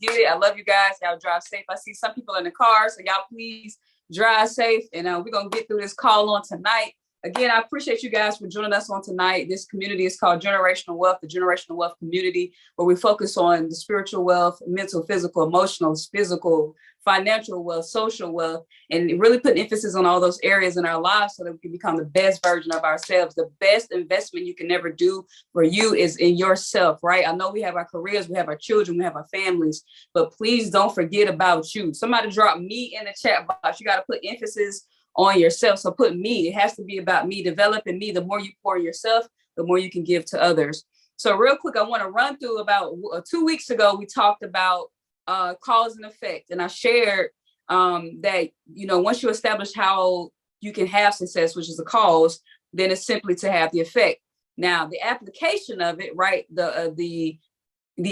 get it. I love you guys. Y'all drive safe. I see some people in the car, so y'all please drive safe. And we're going to get through this call on tonight. Again, I appreciate you guys for joining us on tonight. This community is called Generational Wealth, the Generational Wealth Community, where we focus on the spiritual wealth, mental, physical, emotional, physical, financial wealth, social wealth, and really put emphasis on all those areas in our lives so that we can become the best version of ourselves. The best investment you can ever do for you is in yourself, right? I know we have our careers, we have our children, we have our families, but please don't forget about you. Somebody drop me in the chat box. You got to put emphasis on yourself. So put me. It has to be about me, developing me. The more you pour yourself, the more you can give to others. So real quick, I want to run through about 2 weeks ago, we talked about cause and effect. And I shared that, once you establish how you can have success, which is the cause, then it's simply to have the effect. Now, the application of it, right? The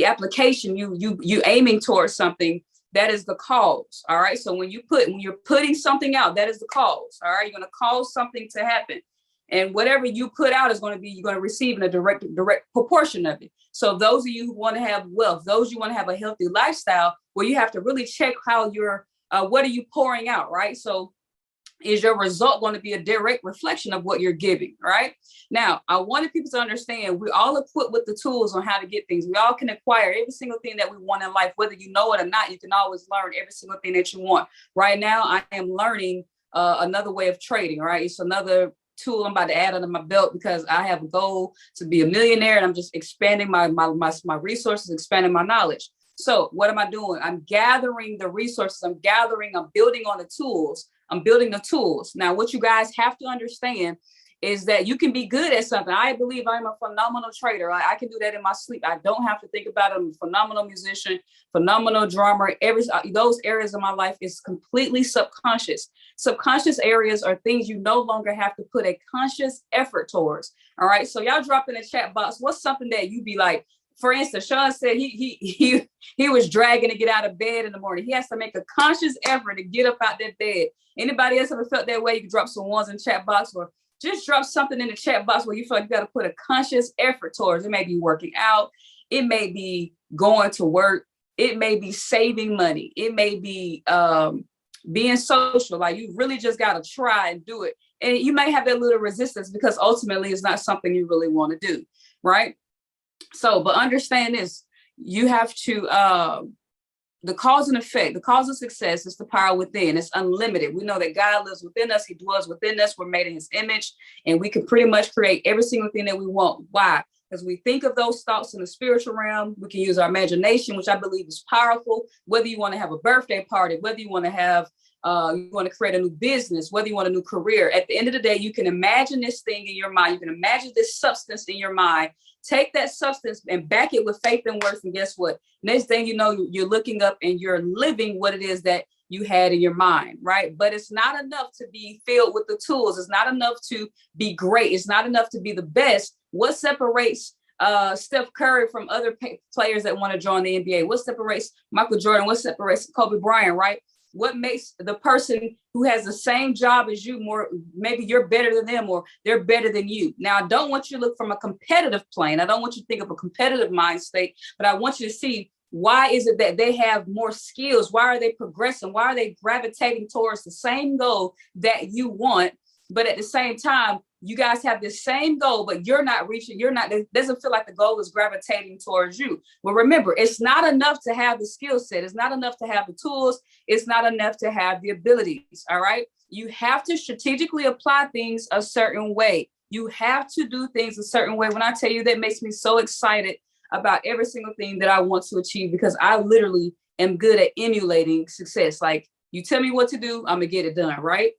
application, you aiming towards something, that is the cause. All right. So when you're putting something out, that is the cause. All right. You're going to cause something to happen. And whatever you put out is going to be, you're going to receive in a direct proportion of it. So those of you who want to have wealth, those you want to have a healthy lifestyle, well, you have to really check how what are you pouring out, right? So is your result going to be a direct reflection of what you're giving, right? Now, I wanted people to understand we're all equipped with the tools on how to get things. We all can acquire every single thing that we want in life, whether you know it or not. You can always learn every single thing that you want. Right now, I am learning another way of trading, right? It's another tool I'm about to add under my belt because I have a goal to be a millionaire, and I'm just expanding my resources, expanding my knowledge. So what am I doing? I'm gathering the resources. I'm building on the tools. I'm building the tools. Now, what you guys have to understand is that you can be good at something. I believe I'm a phenomenal trader. I can do that in my sleep. I don't have to think about it. I'm a phenomenal musician, phenomenal drummer. Those areas of my life is completely subconscious. Subconscious areas are things you no longer have to put a conscious effort towards. All right. So y'all drop in the chat box. What's something that you be like? For instance, Sean said he was dragging to get out of bed in the morning. He has to make a conscious effort to get up out that bed. Anybody else ever felt that way? You can drop some ones in the chat box, or just drop something in the chat box where you feel like you got to put a conscious effort towards. It may be working out. It may be going to work. It may be saving money. It may be being social. Like you really just got to try and do it. And you may have that little resistance because ultimately it's not something you really want to do, right? So, but understand this, you have to, the cause and effect, the cause of success is the power within. It's unlimited. We know that God lives within us. He dwells within us. We're made in his image, and we can pretty much create every single thing that we want. Why? Because we think of those thoughts in the spiritual realm. We can use our imagination, which I believe is powerful. Whether you want to have a birthday party, whether you want to have, you want to create a new business, whether you want a new career, at the end of the day, you can imagine this thing in your mind. You can imagine this substance in your mind. Take that substance and back it with faith and works. And guess what? Next thing you know, you're looking up and you're living what it is that you had in your mind, right? But it's not enough to be filled with the tools. It's not enough to be great. It's not enough to be the best. What separates Steph Curry from other players that want to join the NBA? What separates Michael Jordan? What separates Kobe Bryant, right? What makes the person who has the same job as you more, maybe you're better than them or they're better than you. Now, I don't want you to look from a competitive plane. I don't want you to think of a competitive mind state, but I want you to see, why is it that they have more skills? Why are they progressing? Why are they gravitating towards the same goal that you want? But at the same time, you guys have the same goal, but you're not reaching, it doesn't feel like the goal is gravitating towards you. Well, remember, it's not enough to have the skill set. It's not enough to have the tools. It's not enough to have the abilities. All right. You have to strategically apply things a certain way. You have to do things a certain way. When I tell you, that makes me so excited about every single thing that I want to achieve, because I literally am good at emulating success. Like, you tell me what to do, I'm gonna get it done, right?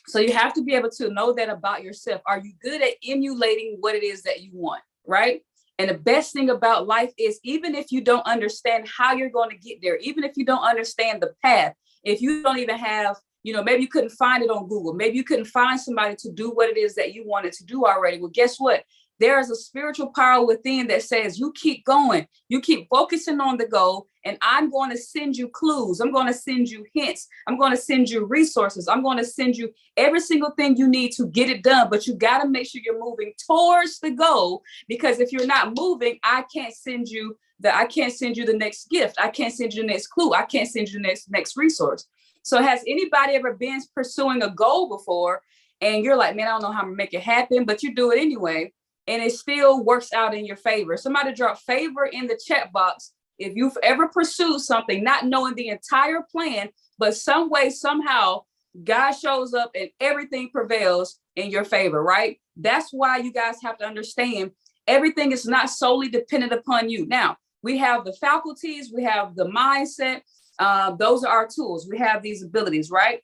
So you have to be able to know that about yourself. Are you good at emulating what it is that you want, right? And the best thing about life is, even if you don't understand how you're going to get there, even if you don't understand the path, if you don't even have, maybe you couldn't find it on Google, maybe you couldn't find somebody to do what it is that you wanted to do already. Well, guess what? There is a spiritual power within that says, you keep going, you keep focusing on the goal, and I'm going to send you clues. I'm going to send you hints. I'm going to send you resources. I'm going to send you every single thing you need to get it done. But you got to make sure you're moving towards the goal, because if you're not moving, I can't send you that I can't send you the next gift. I can't send you the next clue. I can't send you the next resource. So has anybody ever been pursuing a goal before and you're like, man, I don't know how to make it happen, but you do it anyway, and it still works out in your favor? Somebody drop favor in the chat box if you've ever pursued something, not knowing the entire plan, but some way, somehow, God shows up and everything prevails in your favor, right? That's why you guys have to understand everything is not solely dependent upon you. Now, we have the faculties, we have the mindset. Those are our tools. We have these abilities, right?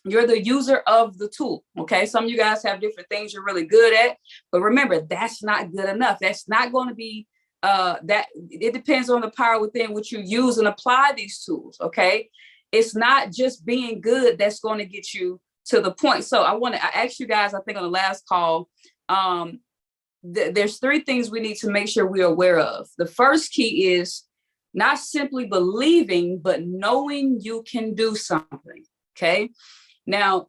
You're the user of the tool. Okay. Some of you guys have different things you're really good at, but remember, that's not good enough. That's not going to be that. It depends on the power within which you use and apply these tools. Okay. It's not just being good that's going to get you to the point. So I ask you guys, I think on the last call, there's 3 things we need to make sure we're aware of. The first key is not simply believing, but knowing you can do something. Okay. Now,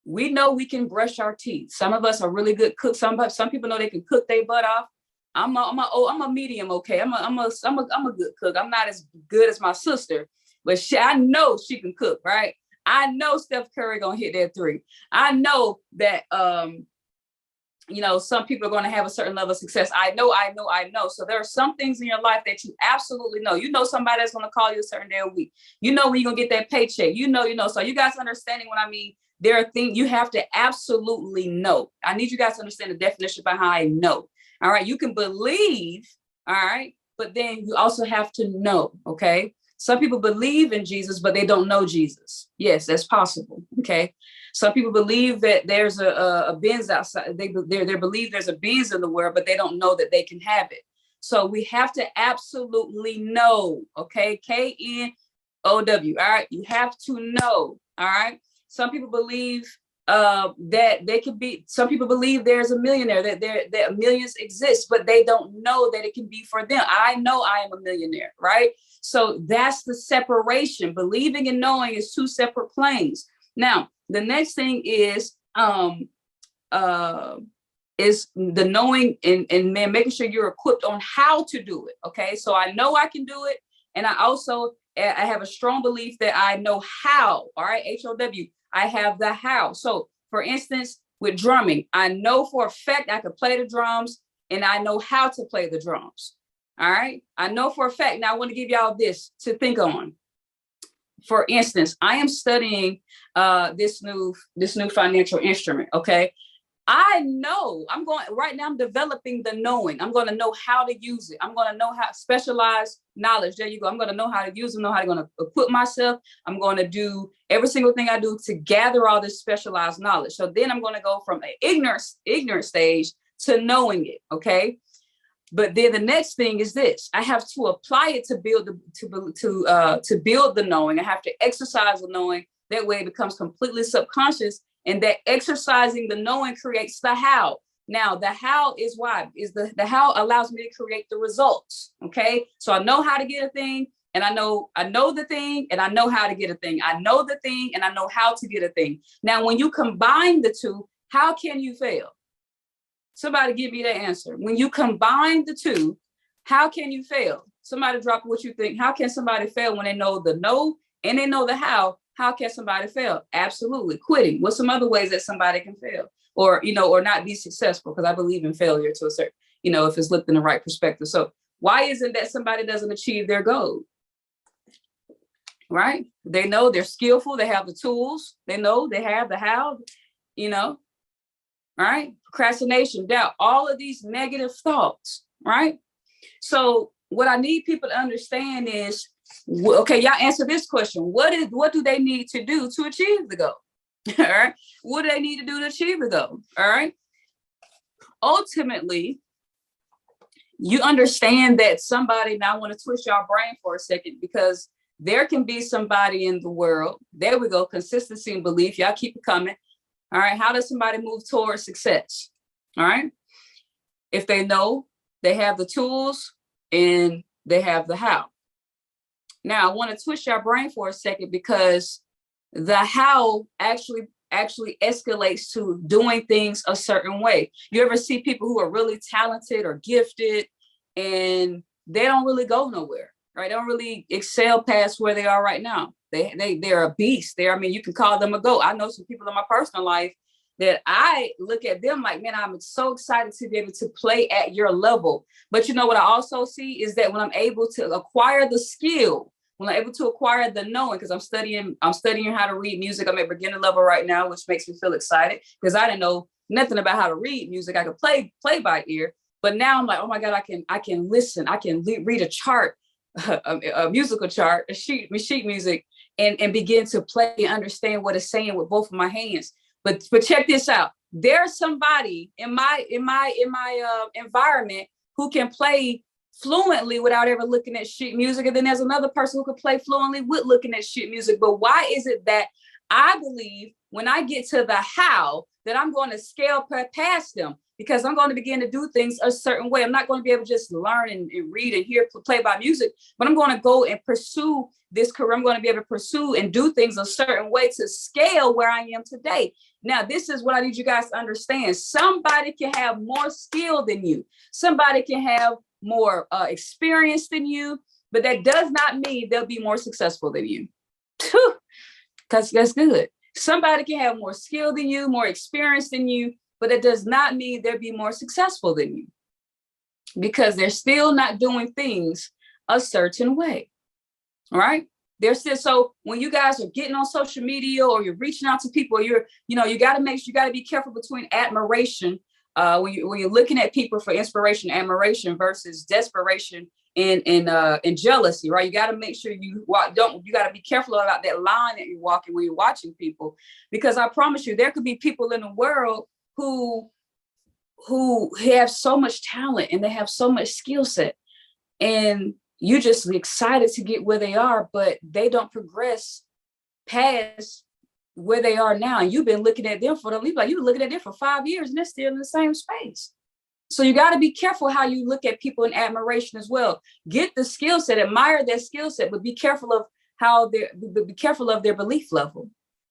we know we can brush our teeth. Some of us are really good cooks. Some people know they can cook their butt off. I'm a medium. Okay. I'm a good cook. I'm not as good as my sister, but I know she can cook, right? I know Steph Curry gonna hit that 3. I know that some people are going to have a certain level of success. I know. So there are some things in your life that you absolutely know. You know somebody that's going to call you a certain day a week. You know when you're going to get that paycheck. You know. So you guys understanding what I mean? There are things you have to absolutely know. I need you guys to understand the definition behind know. All right. You can believe. All right. But then you also have to know. Okay. Some people believe in Jesus, but they don't know Jesus. Yes, that's possible. Okay. Some people believe that there's a Benz outside. They believe there's a Benz in the world, but they don't know that they can have it. So we have to absolutely know. Okay. KNOW. All right. You have to know. All right. Some people believe that they could be. Some people believe there's a millionaire, that millions exist, but they don't know that it can be for them. I know I am a millionaire. Right. So that's the separation. Believing and knowing is 2 separate planes. Now, the next thing is the knowing and making sure you're equipped on how to do it. Okay, so I know I can do it, and I have a strong belief that I know how. All right, HOW. I have the how. So, for instance, with drumming, I know for a fact I can play the drums, and I know how to play the drums. All right, I know for a fact. Now I want to give y'all this to think on. For instance, I am studying this new financial instrument. Okay. I know I'm developing the knowing. I'm going to know how to use it. I'm going to know how specialized knowledge. There you go. I'm going to know how to use it, know how to equip myself. I'm going to do every single thing I do to gather all this specialized knowledge. So then I'm going to go from an ignorant stage to knowing it. Okay. But then the next thing is this: I have to apply it to build the knowing. I have to exercise the knowing. That way, it becomes completely subconscious, and that exercising the knowing creates the how. Now, the how is why is the how allows me to create the results. Okay, so I know how to get a thing, and I know the thing, and I know how to get a thing. I know the thing, and I know how to get a thing. Now, when you combine the 2, how can you fail? Somebody give me that answer. When you combine the 2, how can you fail? Somebody drop what you think. How can somebody fail when they know the no and they know the how? How can somebody fail? Absolutely. Quitting. What's some other ways that somebody can fail or not be successful? Because I believe in failure to a certain, if it's looked in the right perspective. So why isn't that somebody doesn't achieve their goal? Right? They know they're skillful. They have the tools. They know they have the how, right? Procrastination, doubt, all of these negative thoughts, right? So what I need people to understand is, okay, y'all answer this question. What do they need to do to achieve the goal? All right. What do they need to do to achieve the goal? All right. Ultimately, you understand that somebody, now I want to twist your brain for a second, because there can be somebody in the world. There we go. Consistency and belief. Y'all keep it coming. All right. How does somebody move towards success? All right. If they know they have the tools and they have the how. Now, I want to twist your brain for a second, because the how actually escalates to doing things a certain way. You ever see people who are really talented or gifted, and they don't really go nowhere, right? They don't really excel past where they are right now. They're a beast. I mean, you can call them a goat. I know some people in my personal life that I look at them like, man, I'm so excited to be able to play at your level. But you know what I also see is that when I'm able to acquire the skill, when I'm able to acquire the knowing, because I'm studying how to read music. I'm at beginner level right now, which makes me feel excited because I didn't know nothing about how to read music. I could play by ear, but now I'm like, oh my God, I can listen. I can read a chart, a musical chart, a sheet music, and begin to play and understand what it's saying with both of my hands. But check this out. There's somebody in my environment who can play fluently without ever looking at sheet music. And then there's another person who can play fluently with looking at sheet music. But why is it that I believe when I get to the how that I'm going to scale past them? Because I'm going to begin to do things a certain way. I'm not going to be able to just learn and read and hear play by music, but I'm going to go and pursue this career. I'm going to be able to pursue and do things a certain way to scale where I am today. Now, this is what I need you guys to understand. Somebody can have more skill than you. Somebody can have more experience than you, but that does not mean they'll be more successful than you. Because that's good. Somebody can have more skill than you, more experience than you, but it does not mean they'll be more successful than you because they're still not doing things a certain way. All right. They're still, so when you guys are getting on social media or you're reaching out to people, you got to be careful between admiration. When you're looking at people for inspiration, admiration versus desperation and jealousy, right? You got to make sure you got to be careful about that line that you're walking when you're watching people, because I promise you, there could be people in the world who have so much talent and they have so much skill set, and you're just excited to get where they are, but they don't progress past where they are now. And you've been looking at them you've been looking at them for 5 years and they're still in the same space. So you got to be careful how you look at people in admiration as well. Get the skill set, admire their skill set, but be careful of their belief level.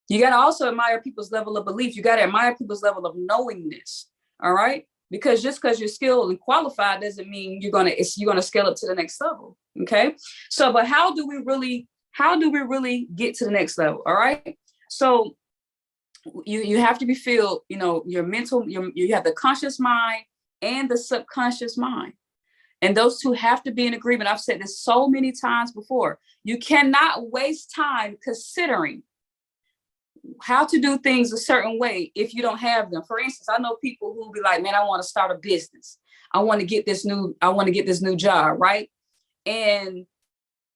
You got to also admire people's level of belief. You got to admire people's level of knowingness. All right. Because just because you're skilled and qualified doesn't mean you're going to scale up to the next level. Okay. So, but how do we really get to the next level? All right. So you have to be filled, your mental, you have the conscious mind and the subconscious mind. And those two have to be in agreement. I've said this so many times before. You cannot waste time considering how to do things a certain way if you don't have them. For instance, I know people who will be like, man, I want to start a business. I want to get this new job, right? And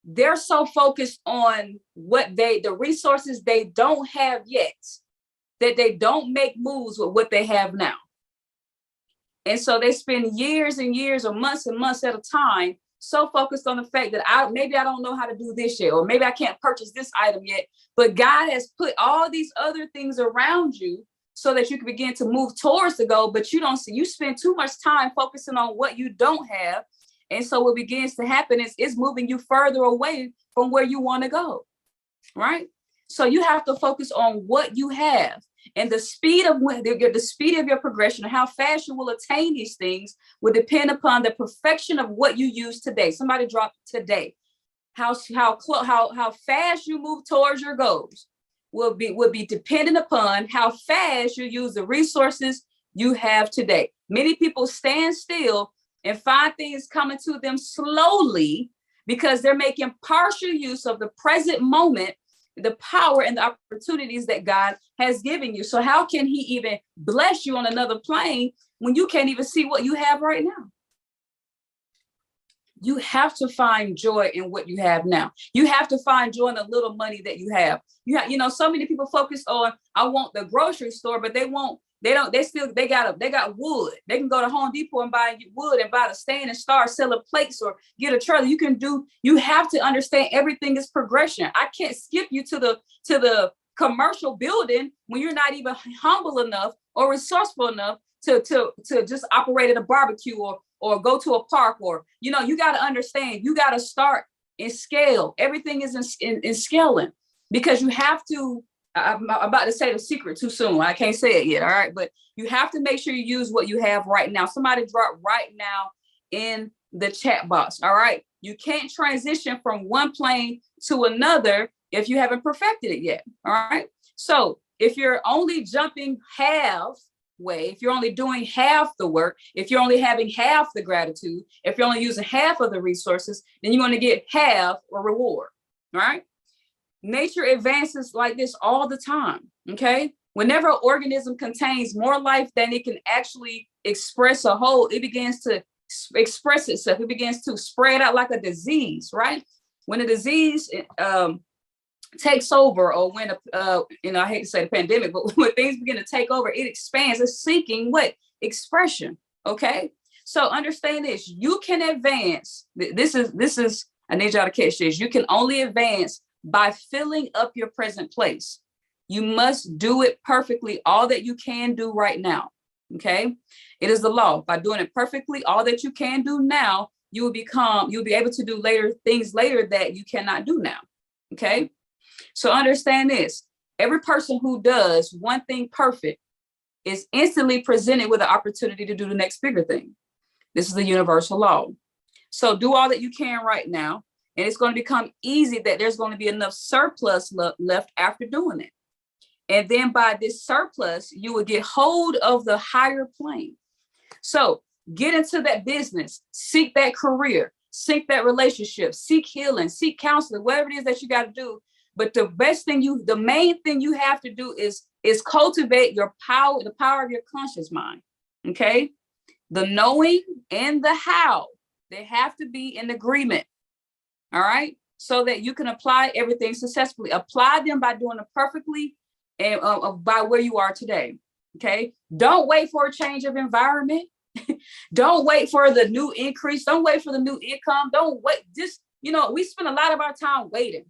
they're so focused on the resources they don't have yet that they don't make moves with what they have now. And so they spend years and years or months and months at a time so focused on the fact that maybe I don't know how to do this yet, or maybe I can't purchase this item yet, but God has put all these other things around you so that you can begin to move towards the goal, but you spend too much time focusing on what you don't have. And so what begins to happen is it's moving you further away from where you want to go, right? So you have to focus on what you have. And the speed of your progression, and how fast you will attain these things, will depend upon the perfection of what you use today. Somebody dropped today. How fast you move towards your goals will be dependent upon how fast you use the resources you have today. Many people stand still and find things coming to them slowly because they're making partial use of the present moment, the power and the opportunities that God has given you. So how can he even bless you on another plane when you can't even see what you have right now? You have to find joy in what you have now. You have to find joy in the little money that you have. So many people focus on, I want the grocery store, but they got wood. They can go to Home Depot and buy wood and buy the stand and start selling plates or get a trailer. You have to understand everything is progression. I can't skip you to the commercial building when you're not even humble enough or resourceful enough to just operate at a barbecue or go to a park, or, you got to understand, you got to start in scale. Everything is in scaling, because you have to, I'm about to say the secret too soon. I can't say it yet. All right. But you have to make sure you use what you have right now. Somebody drop right now in the chat box. All right. You can't transition from one plane to another if you haven't perfected it yet. All right. So if you're only jumping halfway, if you're only doing half the work, if you're only having half the gratitude, if you're only using half of the resources, then you're going to get half a reward. All right. Nature advances like this all the time. Okay. Whenever an organism contains more life than it can actually express a whole, it begins to express itself. It begins to spread out like a disease, right? When a disease takes over, or when I hate to say the pandemic, but when things begin to take over, it expands. It's seeking what? Expression. Okay. So understand this. You can advance. This is. I need y'all to catch this. You can only advance by filling up your present place. You must do it perfectly, all that you can do right now. Okay. It is the law. By doing it perfectly, all that you can do now, you'll be able to do things later that you cannot do now. Okay. So understand this. Every person who does one thing perfect is instantly presented with an opportunity to do the next bigger thing. This is the universal law. So do all that you can right now, and it's going to become easy that there's going to be enough surplus left after doing it. And then by this surplus, you will get hold of the higher plane. So get into that business, seek that career, seek that relationship, seek healing, seek counseling, whatever it is that you got to do. But the main thing you have to do is cultivate your power, the power of your conscious mind. Okay. The knowing and the how, they have to be in agreement. All right. So that you can apply everything successfully. Apply them by doing it perfectly and by where you are today. Okay. Don't wait for a change of environment. Don't wait for the new increase. Don't wait for the new income. Don't wait. Just, we spend a lot of our time waiting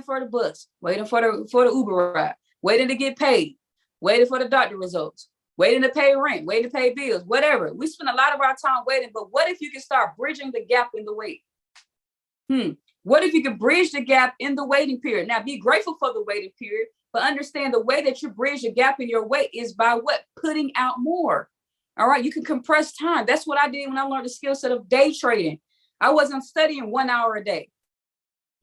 for the bus, waiting for the Uber ride, waiting to get paid, waiting for the doctor results, waiting to pay rent, waiting to pay bills, whatever. We spend a lot of our time waiting, but what if you can start bridging the gap in the wait? What if you can bridge the gap in the waiting period? Now, be grateful for the waiting period, but understand the way that you bridge the gap in your wait is by what? Putting out more. All right. You can compress time. That's what I did when I learned the skill set of day trading. I wasn't studying 1 hour a day.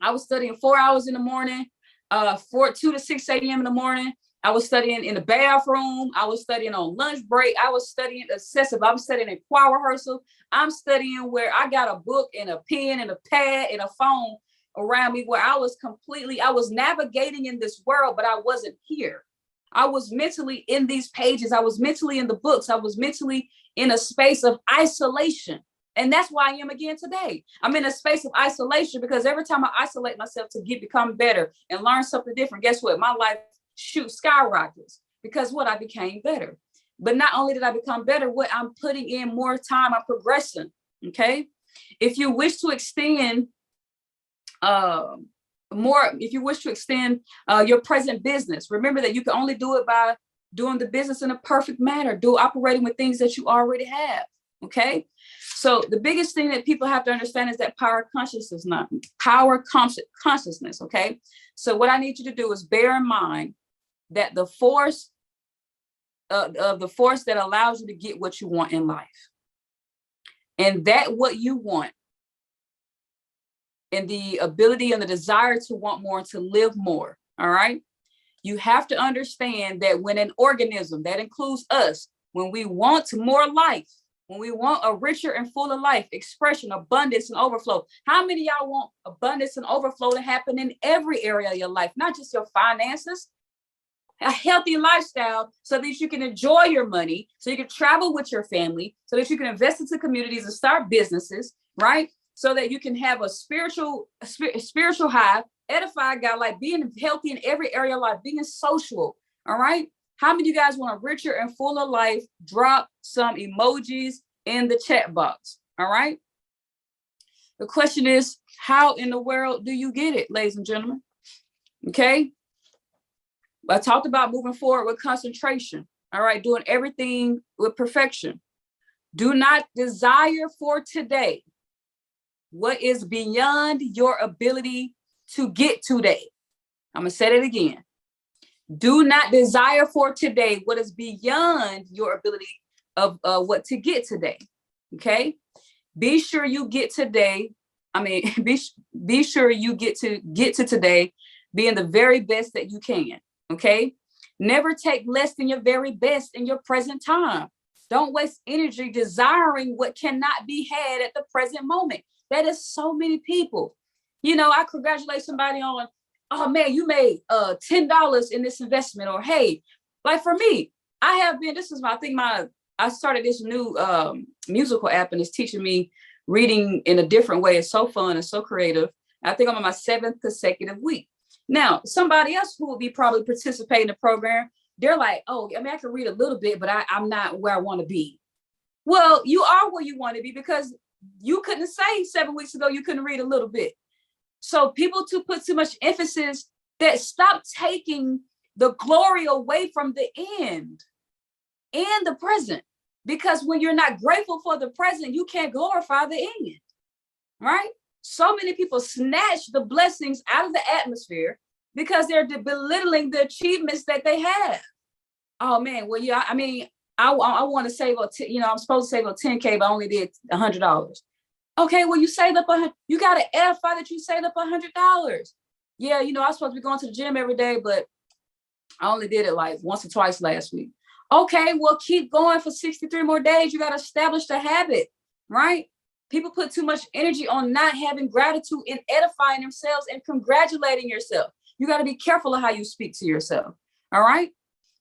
I was studying 4 hours in the morning, 2 to 6 a.m. in the morning. I was studying in the bathroom. I was studying on lunch break. I was studying excessive. I'm studying in choir rehearsal. I'm studying where I got a book and a pen and a pad and a phone around me, where I was navigating in this world, but I wasn't here. I was mentally in these pages. I was mentally in the books. I was mentally in a space of isolation. And that's why I am again today. I'm in a space of isolation because every time I isolate myself to become better and learn something different, guess what? My life skyrockets because I became better. But not only did I become better, I'm putting in more time, I'm progressing. Okay. If you wish to extend your present business, remember that you can only do it by doing the business in a perfect manner, operating with things that you already have. Okay. So the biggest thing that people have to understand is that power consciousness. Okay. So what I need you to do is bear in mind that the force that allows you to get what you want in life, and that what you want, and the ability and the desire to want more, to live more. All right. You have to understand that when an organism, that includes us, when we want more life, when we want a richer and fuller life, expression, abundance, and overflow. How many of y'all want abundance and overflow to happen in every area of your life, not just your finances? A healthy lifestyle so that you can enjoy your money, so you can travel with your family, so that you can invest into communities and start businesses, right? So that you can have a spiritual high, edify God, like being healthy in every area of life, being social, all right? How many of you guys want a richer and fuller life? Drop some emojis in the chat box. All right. The question is, how in the world do you get it, ladies and gentlemen? Okay. I talked about moving forward with concentration. All right. Doing everything with perfection. Do not desire for today what is beyond your ability to get today. I'm going to say it again. Do not desire for today what is beyond your ability of what to get today. Okay. Be sure you get today. I mean, be sure you get to today being the very best that you can. Okay. Never take less than your very best in your present time. Don't waste energy desiring what cannot be had at the present moment. That is so many people. I congratulate somebody on, oh man, you made $10 in this investment, or hey, like for me, I have been. This is I started this new musical app, and it's teaching me reading in a different way. It's so fun and so creative. I think I'm on my 7th consecutive week. Now, somebody else who will be probably participating in the program, they're like, oh, I mean, I can read a little bit, but I'm not where I want to be. Well, you are where you want to be, because you couldn't say 7 weeks ago you couldn't read a little bit. So people to put too much emphasis, that stop taking the glory away from the end and the present. Because when you're not grateful for the present, you can't glorify the end, right? So many people snatch the blessings out of the atmosphere because they're belittling the achievements that they have. Oh man, well, yeah, I mean, I want to save I'm supposed to save a 10K, but I only did $100. Okay, well, you saved up you got to edify that you saved up $100. Yeah, I was supposed to be going to the gym every day, but I only did it like once or twice last week. Okay, well, keep going for 63 more days. You got to establish the habit, right? People put too much energy on not having gratitude and edifying themselves and congratulating yourself. You got to be careful of how you speak to yourself, all right?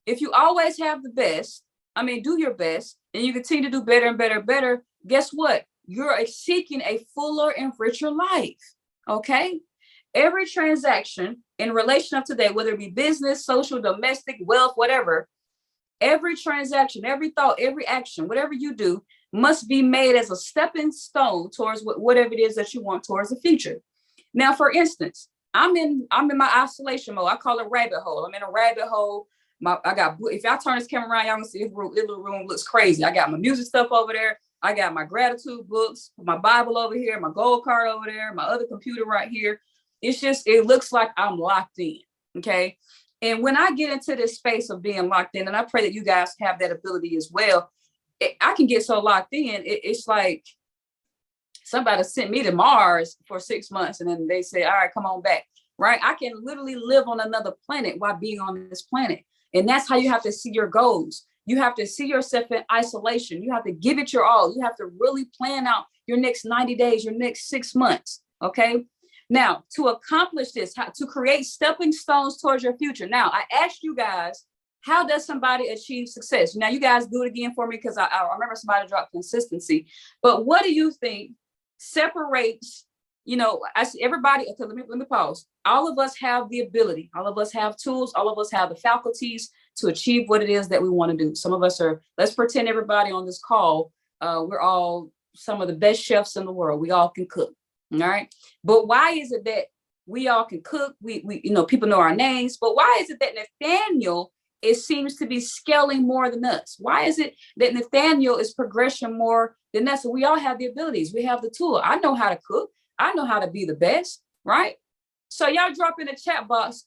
If you always have the best, do your best, and you continue to do better and better and better, guess what? You're seeking a fuller and richer life, okay? Every transaction in relation of today, whether it be business, social, domestic, wealth, whatever, every transaction, every thought, every action, whatever you do must be made as a stepping stone towards whatever it is that you want towards the future. Now, for instance, I'm in my isolation mode. I call it rabbit hole. I'm in a rabbit hole. If y'all turn this camera around, y'all can see this little room looks crazy. I got my music stuff over there. I got my gratitude books, my Bible over here, my gold card over there, my other computer right here. It looks like I'm locked in. Okay. And when I get into this space of being locked in, and I pray that you guys have that ability as well, I can get so locked in. It's like somebody sent me to Mars for 6 months, and then they say, all right, come on back, right? I can literally live on another planet while being on this planet. And that's how you have to see your goals. You have to see yourself in isolation. You have to give it your all. You have to really plan out your next 90 days, your next 6 months, okay? Now, to accomplish this, to create stepping stones towards your future. Now, I asked you guys, how does somebody achieve success? Now, you guys do it again for me, because I remember somebody dropped consistency. But what do you think separates, I see everybody, okay, let me pause. All of us have the ability. All of us have tools. All of us have the faculties to achieve what it is that we want to do. Some of us let's pretend everybody on this call, we're all some of the best chefs in the world. We all can cook. All right. But why is it that we all can cook? We people know our names, but why is it that Nathaniel, it seems to be scaling more than us? Why is it that Nathaniel is progression more than us? So we all have the abilities. We have the tool. I know how to cook. I know how to be the best, right? So y'all drop in the chat box,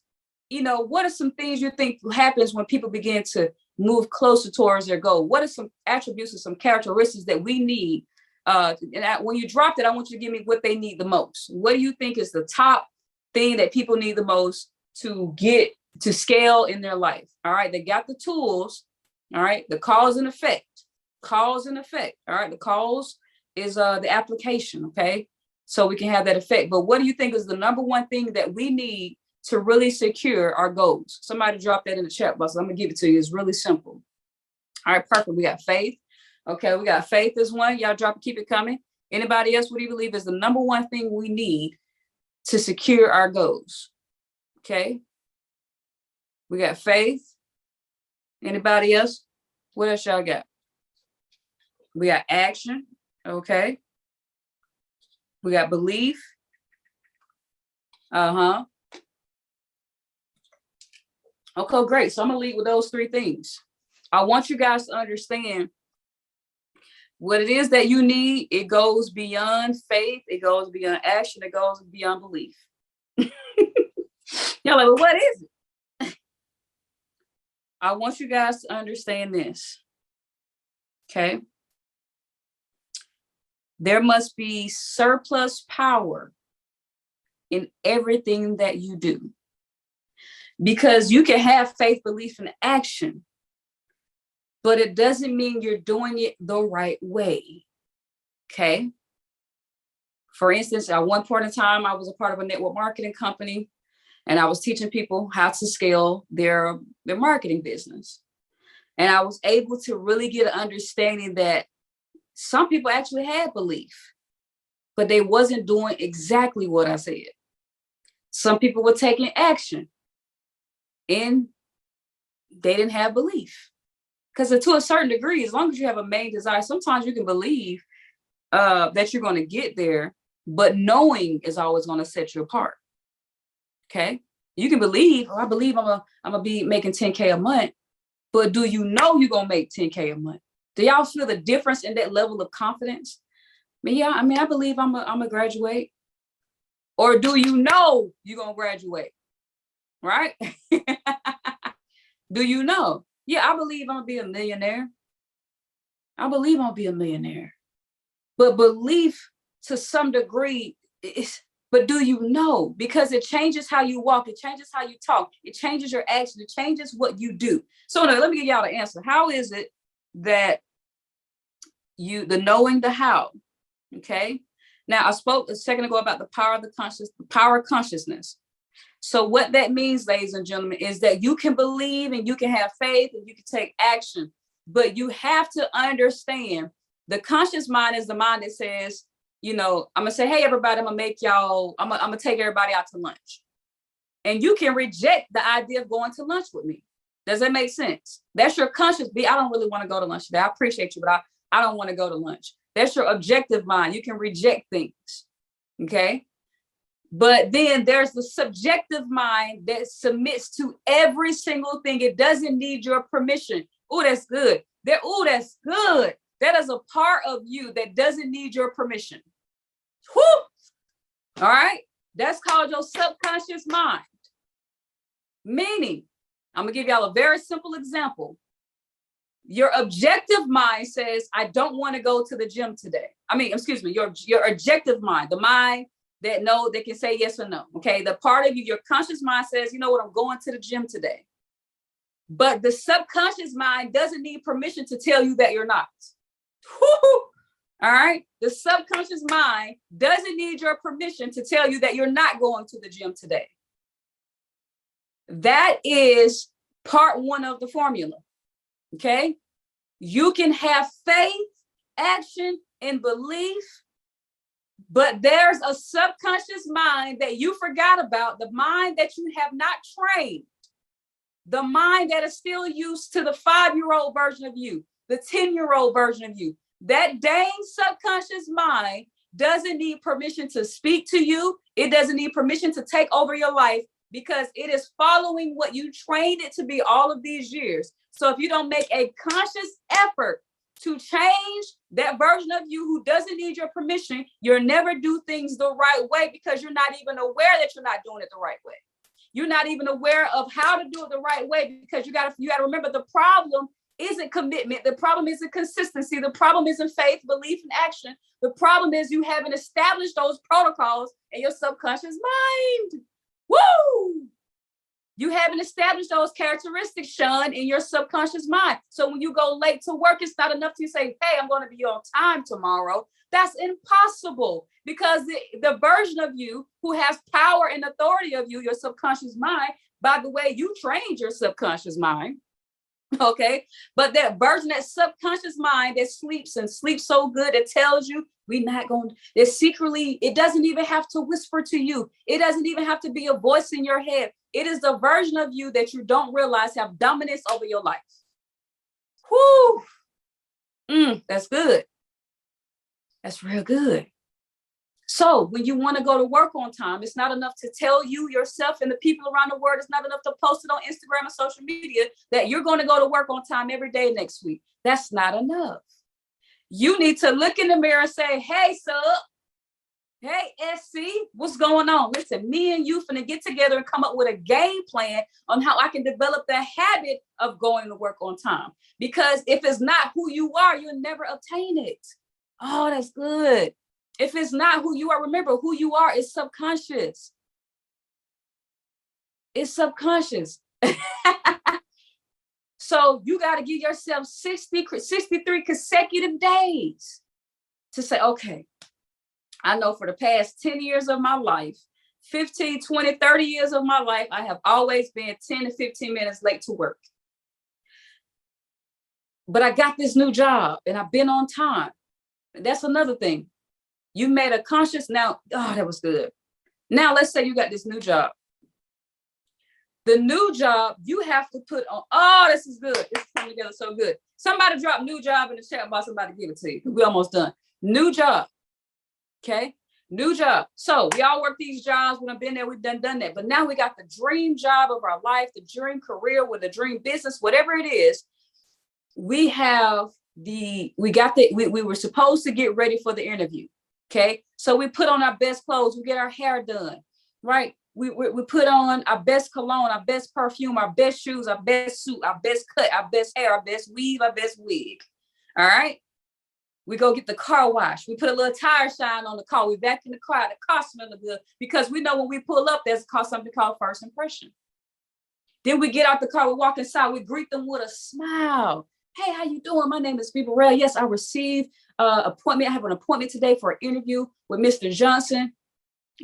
what are some things you think happens when people begin to move closer towards their goal? What are some attributes or some characteristics that we need? When you dropped it, I want you to give me what they need the most. What do you think is the top thing that people need the most to get to scale in their life? All right. They got the tools. All right. The cause and effect. All right. The cause is the application. Okay. So we can have that effect. But what do you think is the number one thing that we need to really secure our goals? Somebody drop that in the chat box. I'm going to give it to you. It's really simple. All right. Perfect. We got faith. Okay. We got faith is one. Y'all drop it. Keep it coming. Anybody else? What do you believe is the number one thing we need to secure our goals? Okay. We got faith. Anybody else? What else y'all got? We got action. Okay. We got belief. Okay, great. So I'm going to lead with those three things. I want you guys to understand what it is that you need. It goes beyond faith. It goes beyond action. It goes beyond belief. Y'all like, well, what is it? I want you guys to understand this. Okay. There must be surplus power in everything that you do. Because you can have faith, belief, and action, but it doesn't mean you're doing it the right way. Okay. For instance, at one point in time, I was a part of a network marketing company, and I was teaching people how to scale their marketing business. And I was able to really get an understanding that some people actually had belief, but they wasn't doing exactly what I said. Some people were taking action and they didn't have belief. Because to a certain degree, as long as you have a main desire, sometimes you can believe that you're going to get there, but knowing is always going to set you apart. Okay. You can believe, I believe I'm gonna be making 10K a month, but do you know you're going to make 10K a month? Do y'all feel the difference in that level of confidence? I believe I'm gonna graduate. Or do you know you're going to graduate? Right? Do you know? Yeah, I believe I'm going to be a millionaire. I believe I'll be a millionaire. But belief to some degree but do you know? Because it changes how you walk. It changes how you talk. It changes your action. It changes what you do. So let me give y'all the answer. How is it that the knowing the how, okay? Now, I spoke a second ago about the power of the power of consciousness. So what that means, ladies and gentlemen, is that you can believe and you can have faith and you can take action, but you have to understand the conscious mind is the mind that says, I'm going to say, hey, everybody, I'm going to take everybody out to lunch. And you can reject the idea of going to lunch with me. Does that make sense? That's your conscious I don't really want to go to lunch today. I appreciate you, but I don't want to go to lunch. That's your objective mind. You can reject things. Okay. But then there's the subjective mind that submits to every single thing. It doesn't need your permission. Oh, that's good. That's good. That is a part of you that doesn't need your permission. Whew. All right. That's called your subconscious mind. Meaning, I'm going to give y'all a very simple example. Your objective mind says, I don't want to go to the gym today. Your objective mind, the mind that can say yes or no. Okay. The part of you, your conscious mind says, you know what, I'm going to the gym today. But the subconscious mind doesn't need permission to tell you that you're not. Woo-hoo. All right. The subconscious mind doesn't need your permission to tell you that you're not going to the gym today. That is part one of the formula. Okay. You can have faith, action, and belief, but there's a subconscious mind that you forgot about, the mind that you have not trained, the mind that is still used to the 5-year-old version of you, the 10-year-old version of you. That dang subconscious mind doesn't need permission to speak to you. It doesn't need permission to take over your life because it is following what you trained it to be all of these years. So if you don't make a conscious effort to change that version of you who doesn't need your permission, you'll never do things the right way because you're not even aware that you're not doing it the right way. You're not even aware of how to do it the right way because you got to remember the problem isn't commitment. The problem isn't consistency. The problem isn't faith, belief, and action. The problem is you haven't established those protocols in your subconscious mind. Woo! You haven't established those characteristics, Sean, in your subconscious mind. So when you go late to work, it's not enough to say, hey, I'm going to be on time tomorrow. That's impossible because the version of you who has power and authority of you, your subconscious mind, by the way, you trained your subconscious mind. Okay. But that version, that subconscious mind that sleeps so good, it tells you we're not going to, it's secretly, it doesn't even have to whisper to you. It doesn't even have to be a voice in your head. It is the version of you that you don't realize have dominance over your life. Whoo. That's good. That's real good. So when you want to go to work on time, it's not enough to tell you yourself and the people around the world. It's not enough to post it on Instagram and social media that you're going to go to work on time every day next week. That's not enough. You need to look in the mirror and say, hey, sub, hey, SC, what's going on? Listen, me and you finna get together and come up with a game plan on how I can develop the habit of going to work on time. Because if it's not who you are, you'll never obtain it. Oh, that's good. If it's not who you are, remember who you are is subconscious. It's subconscious. So you got to give yourself 63 consecutive days to say, okay, I know for the past 10 years of my life, 15, 20, 30 years of my life, I have always been 10 to 15 minutes late to work. But I got this new job and I've been on time. That's another thing. You made a conscious now. Oh, that was good. Now, let's say you got this new job. The new job you have to put on. Oh, this is good. This is coming together so good. Somebody drop new job in the chat box. Somebody give it to you. We almost done. New job. Okay. New job. So we all work these jobs. We've been there. We've done that. But now we got the dream job of our life, the dream career with the dream business, whatever it is. We were supposed to get ready for the interview. Okay. So we put on our best clothes. We get our hair done. Right. We put on our best cologne, our best perfume, our best shoes, our best suit, our best cut, our best hair, our best weave, our best wig. All right. We go get the car wash. We put a little tire shine on the car. We back in the car. The car smells good because we know when we pull up, there's something called first impression. Then we get out the car. We walk inside. We greet them with a smile. Hey, how you doing? My name is Beaverell. Yes, I received appointment. I have an appointment today for an interview with Mr. Johnson.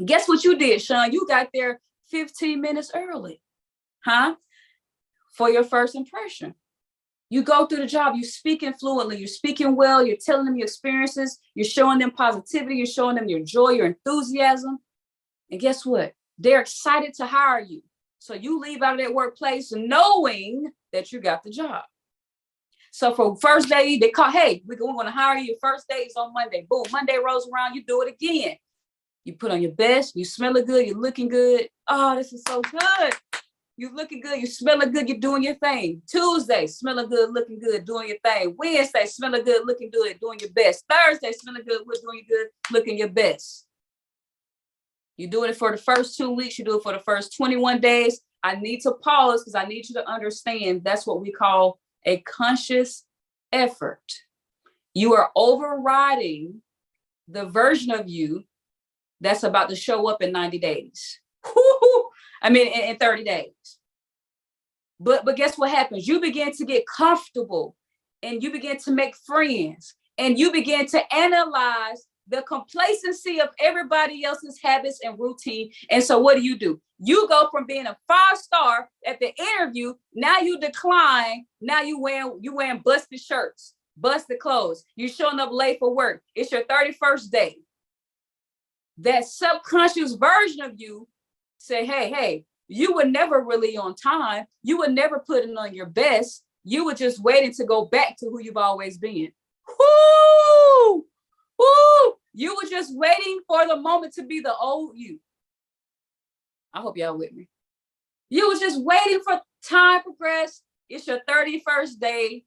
Guess what you did, Sean? You got there 15 minutes early, huh? For your first impression. You go through the job, you're speaking fluently, you're speaking well, you're telling them your experiences, you're showing them positivity, you're showing them your joy, your enthusiasm. And guess what? They're excited to hire you. So you leave out of that workplace knowing that you got the job. So for first day, they call, hey, we're going to hire you. Your first day is on Monday. Boom, Monday rolls around, you do it again. You put on your best, you smelling good, you're looking good. Oh, this is so good. You're looking good, you're smelling good, you're doing your thing. Tuesday, smelling good, looking good, doing your thing. Wednesday, smelling good, looking good, doing your best. Thursday, smelling good, doing good, looking your best. You're doing it for the first 2 weeks, you do it for the first 21 days. I need to pause because I need you to understand that's what we call a conscious effort. You are overriding the version of you that's about to show up in 90 days. I mean, in 30 days. But guess what happens? You begin to get comfortable and you begin to make friends and you begin to analyze the complacency of everybody else's habits and routine. And so what do? You go from being a 5-star at the interview. Now you decline. Now you wearing busted shirts, busted clothes. You're showing up late for work. It's your 31st day. That subconscious version of you say, hey, you were never really on time. You were never putting on your best. You were just waiting to go back to who you've always been. Woo! Woo! You were just waiting for the moment to be the old you. I hope y'all with me. You was just waiting for time to progress. It's your 31st day.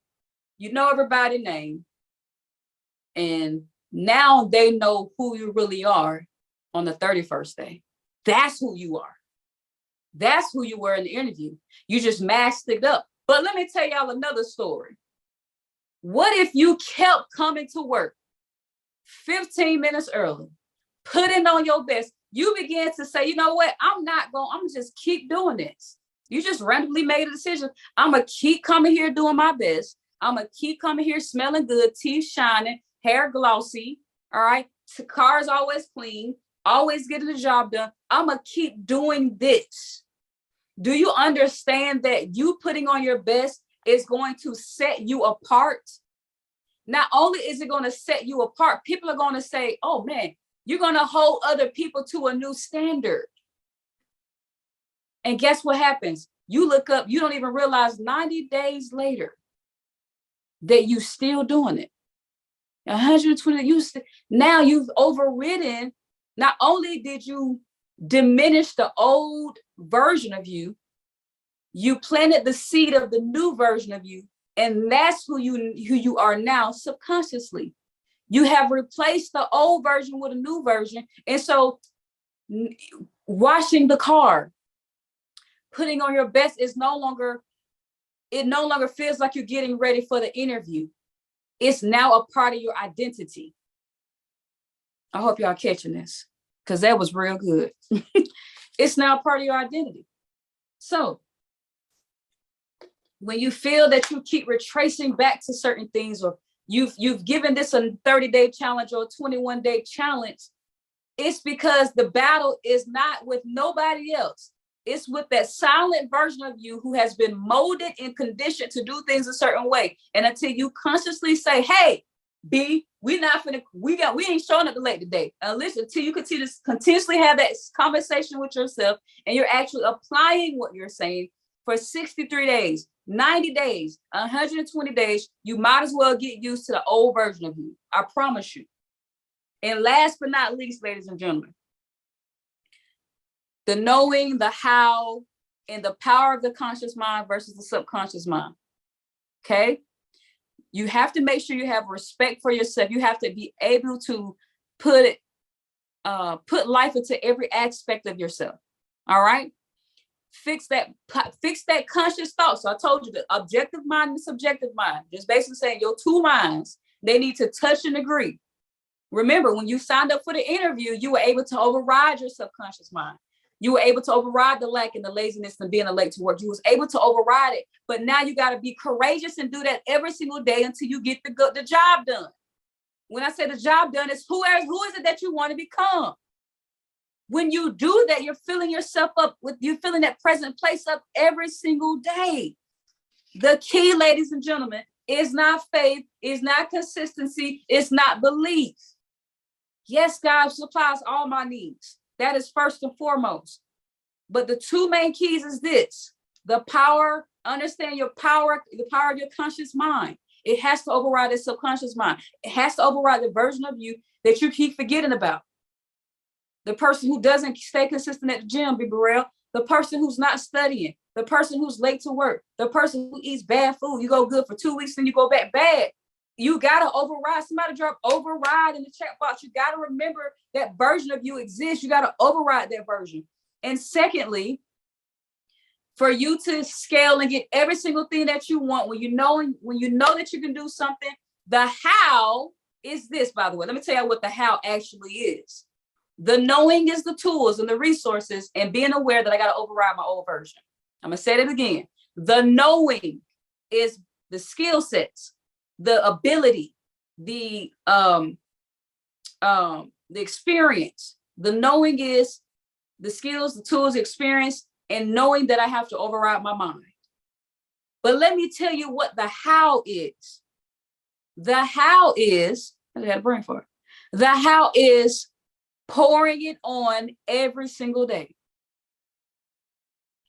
You know everybody's name. And now they know who you really are on the 31st day. That's who you are. That's who you were in the interview. You just masked it up. But let me tell y'all another story. What if you kept coming to work 15 minutes early, putting on your best? You began to say, you know what? I'm just keep doing this. You just randomly made a decision. I'm going to keep coming here doing my best. I'm going to keep coming here smelling good, teeth shining, hair glossy. All right. The car is always clean, always getting the job done. I'm going to keep doing this. Do you understand that you putting on your best is going to set you apart? Not only is it going to set you apart, people are going to say, oh man, you're going to hold other people to a new standard. And guess what happens? You look up, you don't even realize 90 days later that you're still doing it. 120, now you've overridden. Not only did you diminish the old version of you, you planted the seed of the new version of you. And that's who you are now subconsciously. You have replaced the old version with a new version. And so washing the car, putting on your best it no longer feels like you're getting ready for the interview. It's now a part of your identity. I hope y'all catching this, because that was real good. It's now part of your identity. So when you feel that you keep retracing back to certain things, or you've given this a 30-day challenge or a 21-day challenge, it's because the battle is not with nobody else. It's with that silent version of you who has been molded and conditioned to do things a certain way. And until you consciously say, hey, B, we ain't showing up late today. Listen, until you continue to continuously have that conversation with yourself, and you're actually applying what you're saying for 63 days, 90 days, 120 days, you might as well get used to the old version of you. I promise you. And last but not least, ladies and gentlemen, the knowing, the how, and the power of the conscious mind versus the subconscious mind. Okay? You have to make sure you have respect for yourself. You have to be able to put life into every aspect of yourself. All right? Fix that conscious thought. So I told you the objective mind and the subjective mind. Just basically saying your two minds, they need to touch and agree. Remember, when you signed up for the interview, you were able to override your subconscious mind. You were able to override the lack and the laziness and being late to work. You was able to override it. But now you got to be courageous and do that every single day until you get the job done. When I say the job done, it's who is it that you want to become? When you do that, you're filling yourself up you're filling that present place up every single day. The key, ladies and gentlemen, is not faith, is not consistency, it's not belief. Yes, God supplies all my needs. That is first and foremost. But the two main keys is this: the power, understand your power, the power of your conscious mind. It has to override the subconscious mind. It has to override the version of you that you keep forgetting about. The person who doesn't stay consistent at the gym, be real. The person who's not studying. The person who's late to work. The person who eats bad food. You go good for 2 weeks and you go back bad. You got to override. Somebody drop override in the chat box. You got to remember that version of you exists. You got to override that version. And secondly, for you to scale and get every single thing that you want, when you know that you can do something, the how is this, by the way. Let me tell you what the how actually is. The knowing is the tools and the resources, and being aware that I got to override my old version. I'm going to say it again. The knowing is the skill sets, the ability, the experience. The knowing is the skills, the tools, the experience, and knowing that I have to override my mind. But let me tell you what the how is. The how is, I got a brain for it. The how is pouring it on every single day.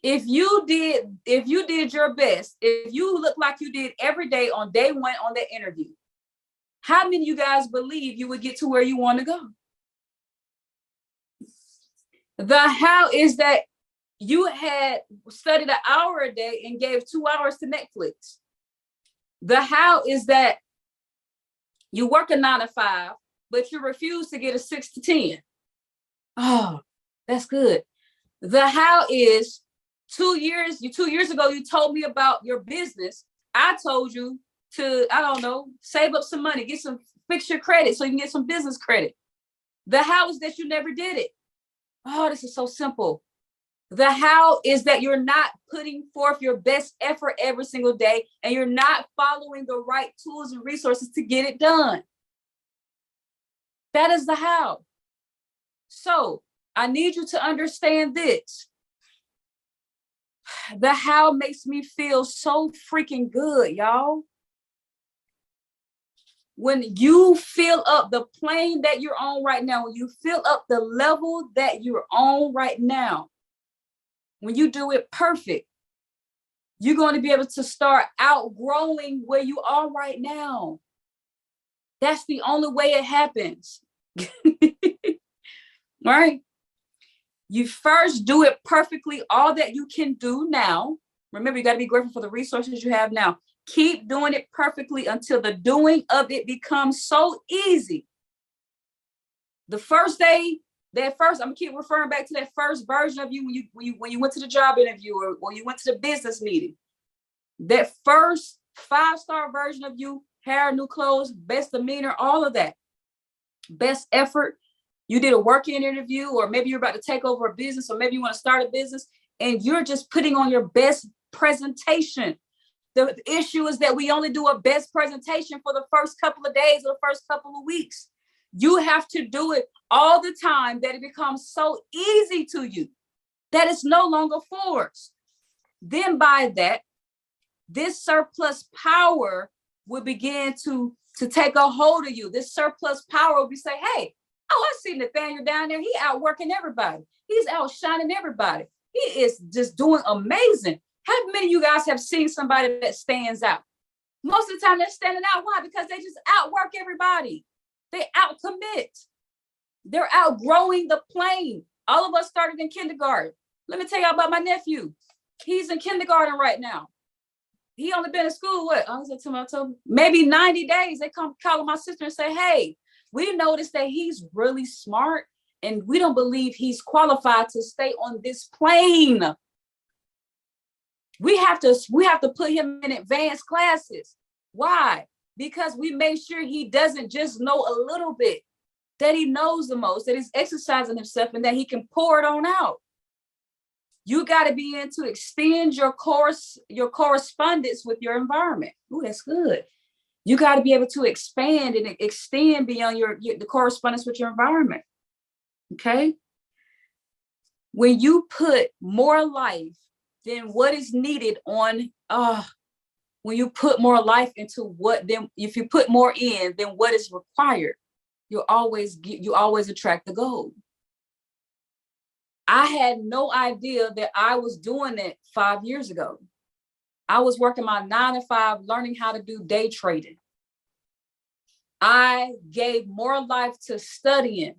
If you did your best, if you look like you did every day on day one on that interview, how many of you guys believe you would get to where you want to go? The how is that you had studied an hour a day and gave 2 hours to Netflix. The how is that you work a 9 to 5, but you refuse to get a 6 to 10. Oh, that's good. The how is 2 years ago, you told me about your business. I told you to, I don't know, save up some money, fix your credit so you can get some business credit. The how is that you never did it. Oh, this is so simple. The how is that you're not putting forth your best effort every single day, and you're not following the right tools and resources to get it done. That is the how. So I need you to understand this. The how makes me feel so freaking good, y'all. When you fill up the plane that you're on right now, when you fill up the level that you're on right now, when you do it perfect, you're going to be able to start outgrowing where you are right now. That's the only way it happens. Right? You first do it perfectly, all that you can do now. Remember, you got to be grateful for the resources you have now. Keep doing it perfectly until the doing of it becomes so easy. The first day, I'm gonna keep referring back to that first version of you when you went to the job interview or when you went to the business meeting. That first 5-star version of you, hair, new clothes, best demeanor, all of that. Best effort. You did a work-in interview, or maybe you're about to take over a business, or maybe you want to start a business, and you're just putting on your best presentation. The issue is that we only do a best presentation for the first couple of days or the first couple of weeks. You have to do it all the time that it becomes so easy to you that it's no longer forced. Then by that, this surplus power will begin to take a hold of you. This surplus power will be say, hey, oh, I see Nathaniel down there. He outworking everybody. He's outshining everybody. He is just doing amazing. How many of you guys have seen somebody that stands out? Most of the time they're standing out. Why? Because they just outwork everybody. They outcommit. They're outgrowing the plane. All of us started in kindergarten. Let me tell y'all about my nephew. He's in kindergarten right now. He only been in school, what? I was at October, maybe 90 days. They come call my sister and say, hey, we noticed that he's really smart and we don't believe he's qualified to stay on this plane. We have to put him in advanced classes. Why? Because we make sure he doesn't just know a little bit, that he knows the most, that he's exercising himself and that he can pour it on out. You got to be in to extend your correspondence with your environment. Ooh, that's good. You got to be able to expand and extend beyond the correspondence with your environment. Okay. When you put more life than what is needed on, when you put more life into if you put more in than what is required, you always attract the goal. I had no idea that I was doing it 5 years ago. I was working my 9 to 5, learning how to do day trading. I gave more life to studying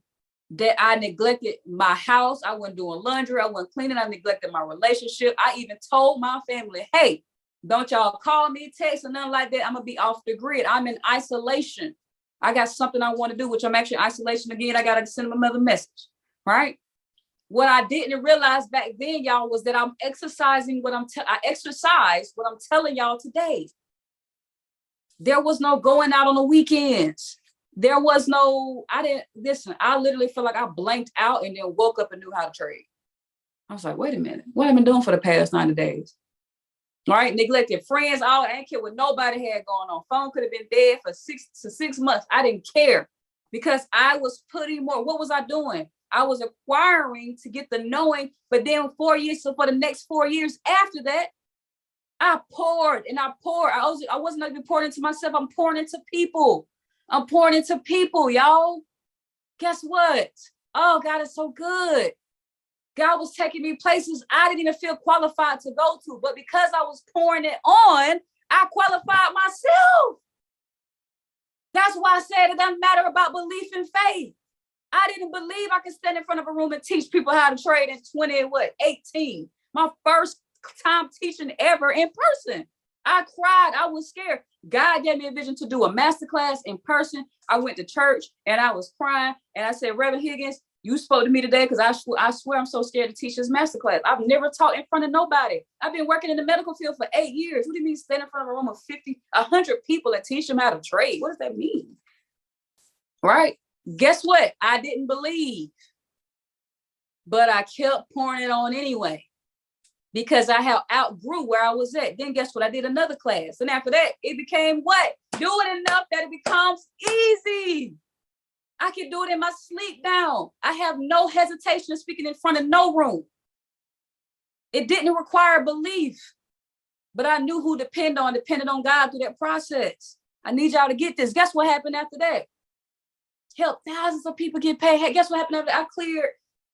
that I neglected my house. I wasn't doing laundry. I wasn't cleaning. I neglected my relationship. I even told my family, hey, don't y'all call me, text, or nothing like that. I'm going to be off the grid. I'm in isolation. I got something I want to do, which I'm actually in isolation again. I got to send them another message, right? What I didn't realize back then, y'all, was that I'm exercising I exercise what I'm telling y'all today. There was no going out on the weekends. There was no, I literally feel like I blanked out and then woke up and knew how to trade. I was like, wait a minute, what have I been doing for the past 90 days? All right, neglected friends, I didn't care what nobody had going on. Phone could have been dead for 6 months. I didn't care because I was putting more. What was I doing? I was acquiring to get the knowing, but then 4 years, so for the next 4 years after that, I poured and I poured. I wasn't even pouring into myself. I'm pouring into people. I'm pouring into people, y'all. Guess what? Oh, God is so good. God was taking me places I didn't even feel qualified to go to, but because I was pouring it on, I qualified myself. That's why I said it doesn't matter about belief and faith. I didn't believe I could stand in front of a room and teach people how to trade in 2018. My first time teaching ever in person. I cried. I was scared. God gave me a vision to do a masterclass in person. I went to church and I was crying. And I said, Reverend Higgins, you spoke to me today because I swear I'm so scared to teach this masterclass. I've never taught in front of nobody. I've been working in the medical field for 8 years. What do you mean stand in front of a room of 100 people and teach them how to trade? What does that mean? Right? Guess what? I didn't believe, but I kept pouring it on anyway because I have outgrew where I was at. Then guess what? I did another class. And after that, it became what? Do it enough that it becomes easy. I can do it in my sleep now. I have no hesitation of speaking in front of no room. It didn't require belief, but I knew who depended on God through that process. I need y'all to get this. Guess what happened after that? Helped thousands of people get paid. Hey, guess what happened after that?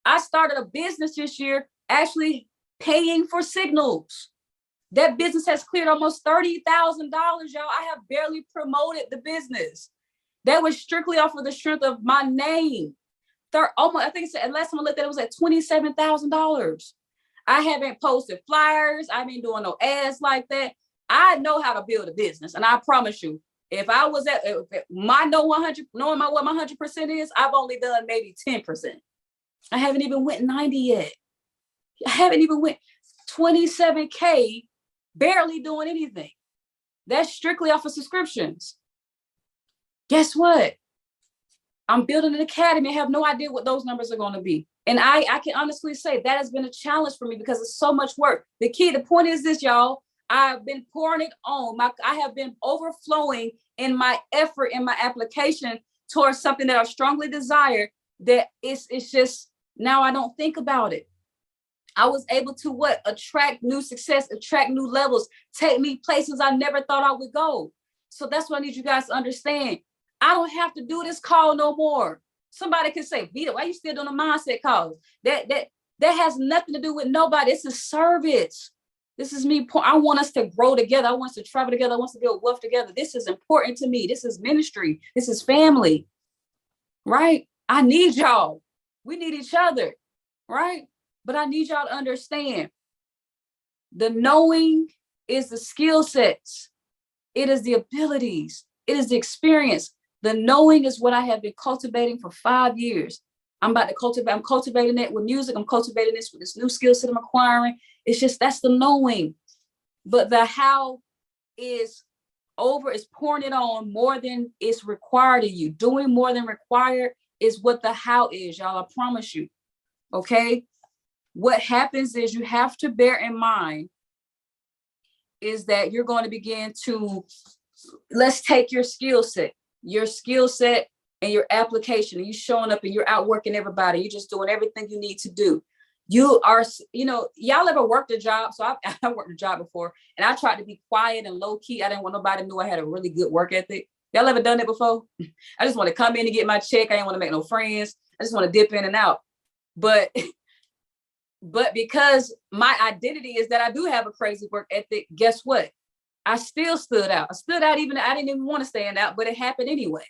I started a business this year, actually paying for signals. That business has cleared almost $30,000, y'all. I have barely promoted the business. That was strictly off of the strength of my name. I think last time I looked at it was at $27,000. I haven't posted flyers. I ain't doing no ads like that. I know how to build a business. And I promise you, if I was what my 100% is, I've only done maybe 10%. I haven't even went 90 yet. I haven't even went 27K, barely doing anything. That's strictly off of subscriptions. Guess what? I'm building an academy. I have no idea what those numbers are going to be. And I can honestly say that has been a challenge for me because it's so much work. The point is this, y'all. I've been pouring it on. I have been overflowing in my effort, in my application towards something that I strongly desire, that it's just, now I don't think about it. I was able to attract new success, attract new levels, take me places I never thought I would go. So that's what I need you guys to understand. I don't have to do this call no more. Somebody can say, Vita, why are you still doing the mindset calls? That has nothing to do with nobody. It's a service. This is me. I want us to grow together. I want us to travel together. I want us to build wealth together. This is important to me. This is ministry. This is family, right? I need y'all. We need each other, right? But I need y'all to understand, the knowing is the skill sets. It is the abilities. It is the experience. The knowing is what I have been cultivating for 5 years. I'm cultivating it with music. I'm cultivating this with this new skill set I'm acquiring. It's just, that's the knowing. But the how is pouring it on more than it's required of you. Doing more than required is what the how is, y'all. I promise you. Okay. What happens is, you have to bear in mind is that you're going to begin to, let's take your skill set and your application, and you showing up and you're outworking everybody. You're just doing everything you need to do. You are, y'all ever worked a job? So I worked a job before, and I tried to be quiet and low key. I didn't want nobody to know I had a really good work ethic. Y'all ever done that before? I just want to come in and get my check. I didn't want to make no friends. I just want to dip in and out. But because my identity is that I do have a crazy work ethic, guess what? I still stood out. I stood out even, I didn't even want to stand out, but it happened anyway.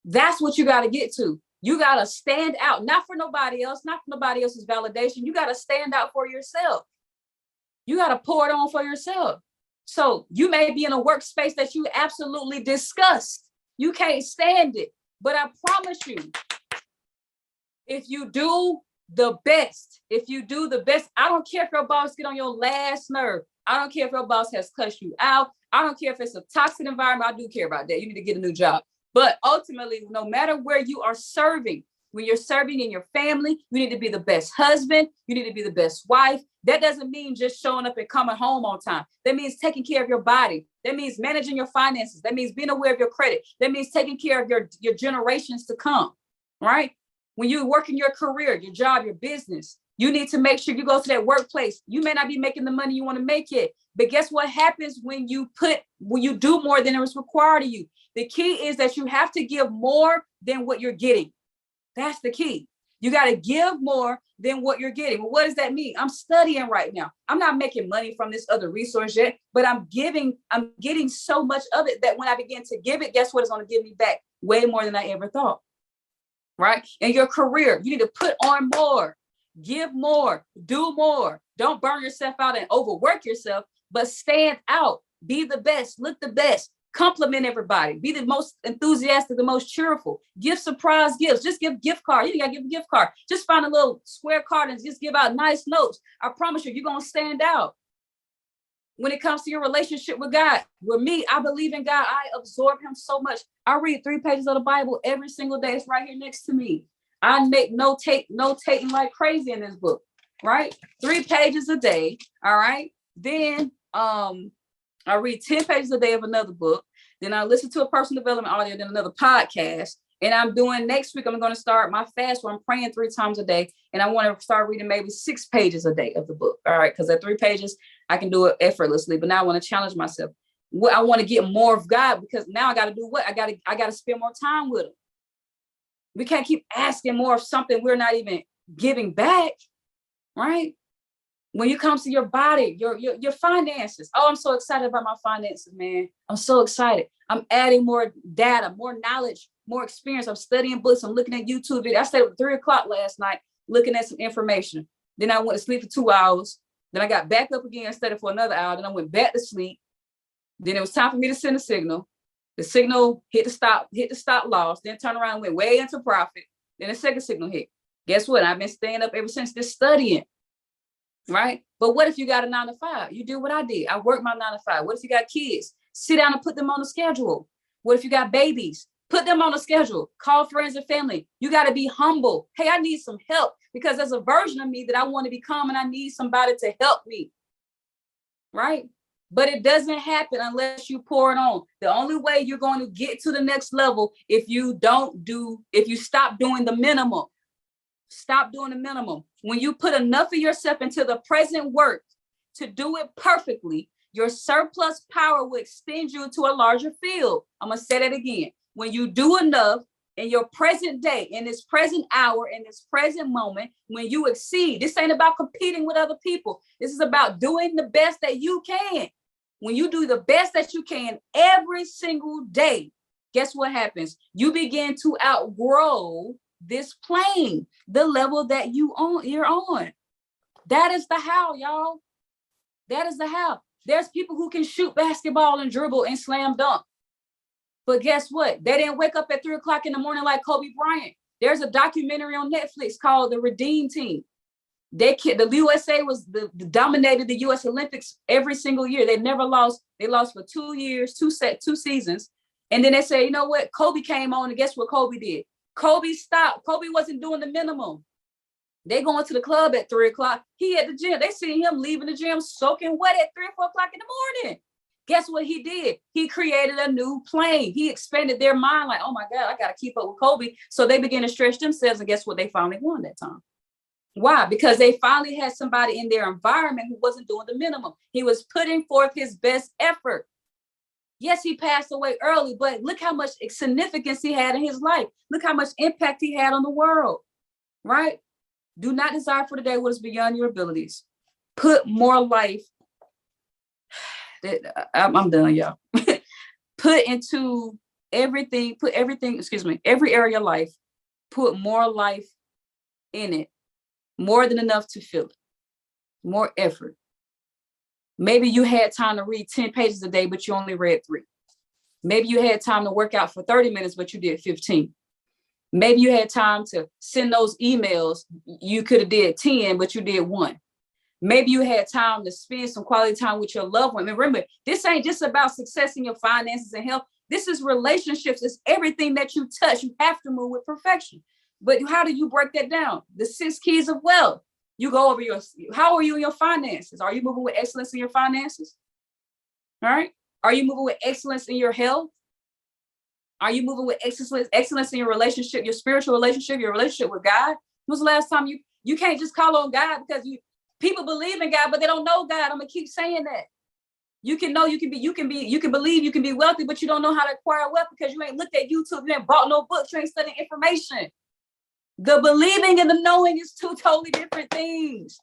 That's what you got to get to. You got to stand out, not for nobody else, not for nobody else's validation. You got to stand out for yourself. You got to pour it on for yourself. So you may be in a workspace that you absolutely disgust. You can't stand it. But I promise you, if you do the best, I don't care if your boss get on your last nerve. I don't care if your boss has cussed you out. I don't care if it's a toxic environment. I do care about that. You need to get a new job. But ultimately, no matter where you are serving, when you're serving in your family, you need to be the best husband. You need to be the best wife. That doesn't mean just showing up and coming home on time. That means taking care of your body. That means managing your finances. That means being aware of your credit. That means taking care of your generations to come, right? When you work in your career, your job, your business, you need to make sure you go to that workplace. You may not be making the money you want to make yet, but guess what happens when you do more than is required of you? The key is that you have to give more than what you're getting. That's the key. You got to give more than what you're getting. Well, what does that mean? I'm studying right now. I'm not making money from this other resource yet, but I'm getting so much of it that when I begin to give it, guess what? It's going to give me back way more than I ever thought. Right? In your career, you need to put on more, give more, do more. Don't burn yourself out and overwork yourself, but stand out, be the best, look the best, compliment everybody, be the most enthusiastic, the most cheerful, give surprise gifts, just give gift card. You gotta give a gift card. Just find a little square card and just give out nice notes. I promise you, you're going to stand out. When it comes to your relationship with God, with me, I believe in God. I absorb him so much. I read 3 pages of the Bible every single day. It's right here next to me. I make notating like crazy in this book, right? 3 pages a day. All right. Then I read 10 pages a day of another book. Then I listen to a personal development audio, then another podcast. And I'm doing next week, I'm going to start my fast where I'm praying 3 times a day. And I want to start reading maybe 6 pages a day of the book. All right. Because at 3 pages, I can do it effortlessly. But now I want to challenge myself. I want to get more of God, because now I got to do what? I got to spend more time with him. We can't keep asking more of something we're not even giving back. Right. When it comes to your body, your finances. Oh, I'm so excited about my finances, man. I'm so excited. I'm adding more data, more knowledge, more experience. I'm studying books. I'm looking at YouTube videos. I stayed up 3 o'clock last night looking at some information. Then I went to sleep for 2 hours. Then I got back up again and studied for another hour. Then I went back to sleep. Then it was time for me to send a signal. The signal hit the stop loss, then turned around and went way into profit. Then the second signal hit. Guess what? I've been staying up ever since, just studying. Right? But what if you got a 9 to 5? You do what I did. I work my 9 to 5. What if you got kids? Sit down and put them on the schedule. What if you got babies? Put them on a schedule. Call friends and family. You got to be humble. Hey, I need some help because there's a version of me that I want to become and I need somebody to help me. Right? But it doesn't happen unless you pour it on. The only way you're going to get to the next level if you stop doing the minimum. Stop doing the minimum. When you put enough of yourself into the present work to do it perfectly, your surplus power will extend you to a larger field. I'm going to say that again. When you do enough in your present day, in this present hour, in this present moment, when you exceed, this ain't about competing with other people. This is about doing the best that you can. When you do the best that you can every single day, guess what happens? You begin to outgrow this plane, the level that you're on. That is the how, y'all. That is the how. There's people who can shoot basketball and dribble and slam dunk. But guess what? They didn't wake up at 3:00 in the morning like Kobe Bryant. There's a documentary on Netflix called The Redeem Team. The USA dominated the U.S. Olympics every single year. They never lost. They lost for 2 years, two seasons. And then they say, you know what? Kobe came on and guess what Kobe did? Kobe stopped. Kobe wasn't doing the minimum. They going to the club at 3:00. He at the gym. They see him leaving the gym soaking wet at 3 or 4 o'clock in the morning. Guess what he did? He created a new plane. He expanded their mind like, oh my God, I got to keep up with Kobe. So they began to stretch themselves. And guess what? They finally won that time. Why? Because they finally had somebody in their environment who wasn't doing the minimum. He was putting forth his best effort. Yes, he passed away early, but look how much significance he had in his life. Look how much impact he had on the world, right? Do not desire for the day what is beyond your abilities. Put more life. I'm done, y'all. Put into everything, every area of life, put more life in it, more than enough to fill it, more effort. Maybe you had time to read 10 pages a day, but you only read 3. Maybe you had time to work out for 30 minutes, but you did 15. Maybe you had time to send those emails. You could have did 10, but you did 1. Maybe you had time to spend some quality time with your loved one. And remember, this ain't just about success in your finances and health. This is relationships. It's everything that you touch. You have to move with perfection. But how do you break that down? The 6 keys of wealth. You go over how are you in your finances? Are you moving with excellence in your finances? All right. Are you moving with excellence in your health? Are you moving with excellence in your relationship, your spiritual relationship, your relationship with God? When was the last time you can't just call on God because people believe in God, but they don't know God. I'm gonna keep saying that. You can believe you can be wealthy, but you don't know how to acquire wealth because you ain't looked at YouTube, you ain't bought no books, you ain't studying information. The believing and the knowing is 2 totally different things.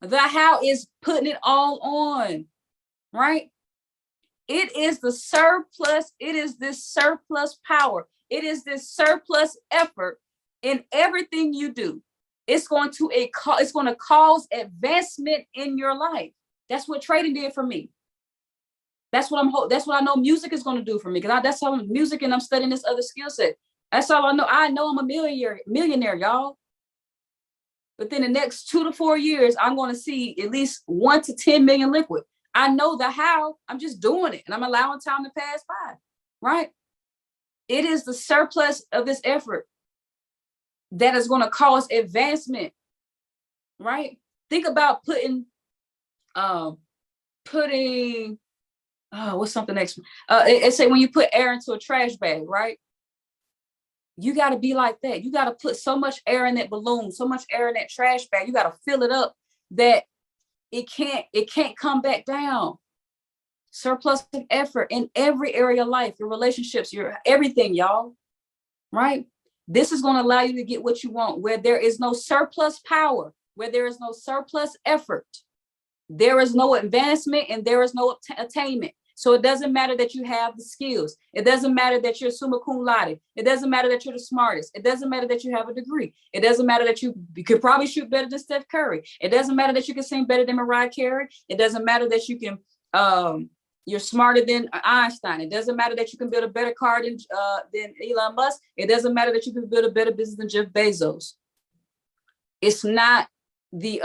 The how is putting it all on, right? It is the surplus. It is this surplus power. It is this surplus effort in everything you do. It's going to cause advancement in your life. That's what trading did for me. That's what I know music is going to do for me. Because that's how music, and I'm studying this other skill set. That's all I know. I know I'm a millionaire, y'all. But then the next 2 to 4 years, I'm going to see at least 1 to 10 million liquid. I know the how. I'm just doing it, and I'm allowing time to pass by. Right? It is the surplus of this effort that is going to cause advancement, right? Think about putting, what's something next? It say when you put air into a trash bag, right? You got to be like that. You got to put so much air in that balloon, so much air in that trash bag. You got to fill it up that it can't come back down. Surplus of effort in every area of life, your relationships, your everything, y'all, right? This is going to allow you to get what you want, where there is no surplus power, where there is no surplus effort. There is no advancement and there is no attainment. So it doesn't matter that you have the skills. It doesn't matter that you're summa cum laude. It doesn't matter that you're the smartest. It doesn't matter that you have a degree. It doesn't matter that you could probably shoot better than Steph Curry. It doesn't matter that you can sing better than Mariah Carey. It doesn't matter that you can, you're smarter than Einstein. It doesn't matter that you can build a better car than Elon Musk. It doesn't matter that you can build a better business than Jeff Bezos. It's not the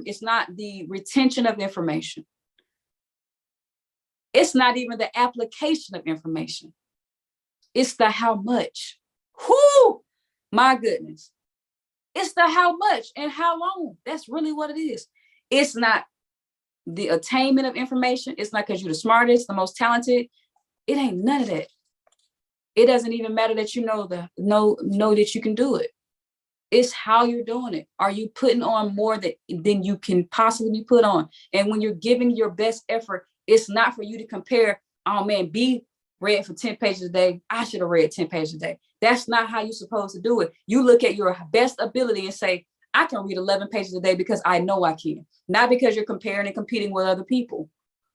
it's not the retention of information. It's not even the application of information. It's the how much. Whoo, my goodness. It's the how much and how long. That's really what it is. It's not the attainment of information. It's not because you're the smartest, the most talented. It ain't none of that. It doesn't even matter that you know that you can do it. It's how you're doing it. Are you putting on more than you can possibly put on? And when you're giving your best effort, it's not for you to compare, oh man, B read for 10 pages a day. I should have read 10 pages a day. That's not how you're supposed to do it. You look at your best ability and say, I can read 11 pages a day because I know I can. Not because you're comparing and competing with other people,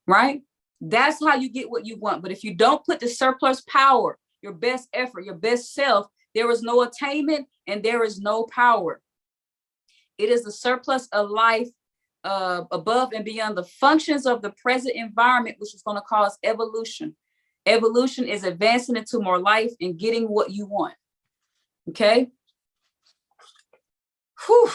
right? That's how you get what you want. But if you don't put the surplus power, your best effort, your best self, there is no attainment and there is no power. It is the surplus of life above and beyond the functions of the present environment, which is going to cause evolution. Evolution is advancing into more life and getting what you want. Okay. Whew.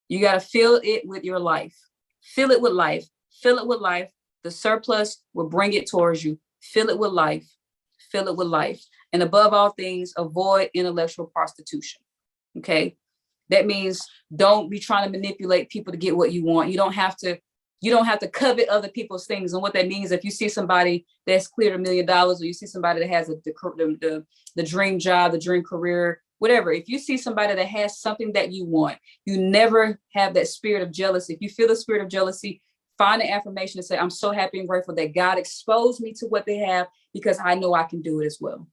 You got to fill it with your life. Fill it with life. Fill it with life. The surplus will bring it towards you. Fill it with life. Fill it with life. And above all things, avoid intellectual prostitution. Okay. That means don't be trying to manipulate people to get what you want. You don't have to covet other people's things. And what that means, if you see somebody that's cleared $1 million, or you see somebody that has the dream job, the dream career, whatever, if you see somebody that has something that you want, you never have that spirit of jealousy. If you feel the spirit of jealousy, find an affirmation and say, I'm so happy and grateful that God exposed me to what they have because I know I can do it as well.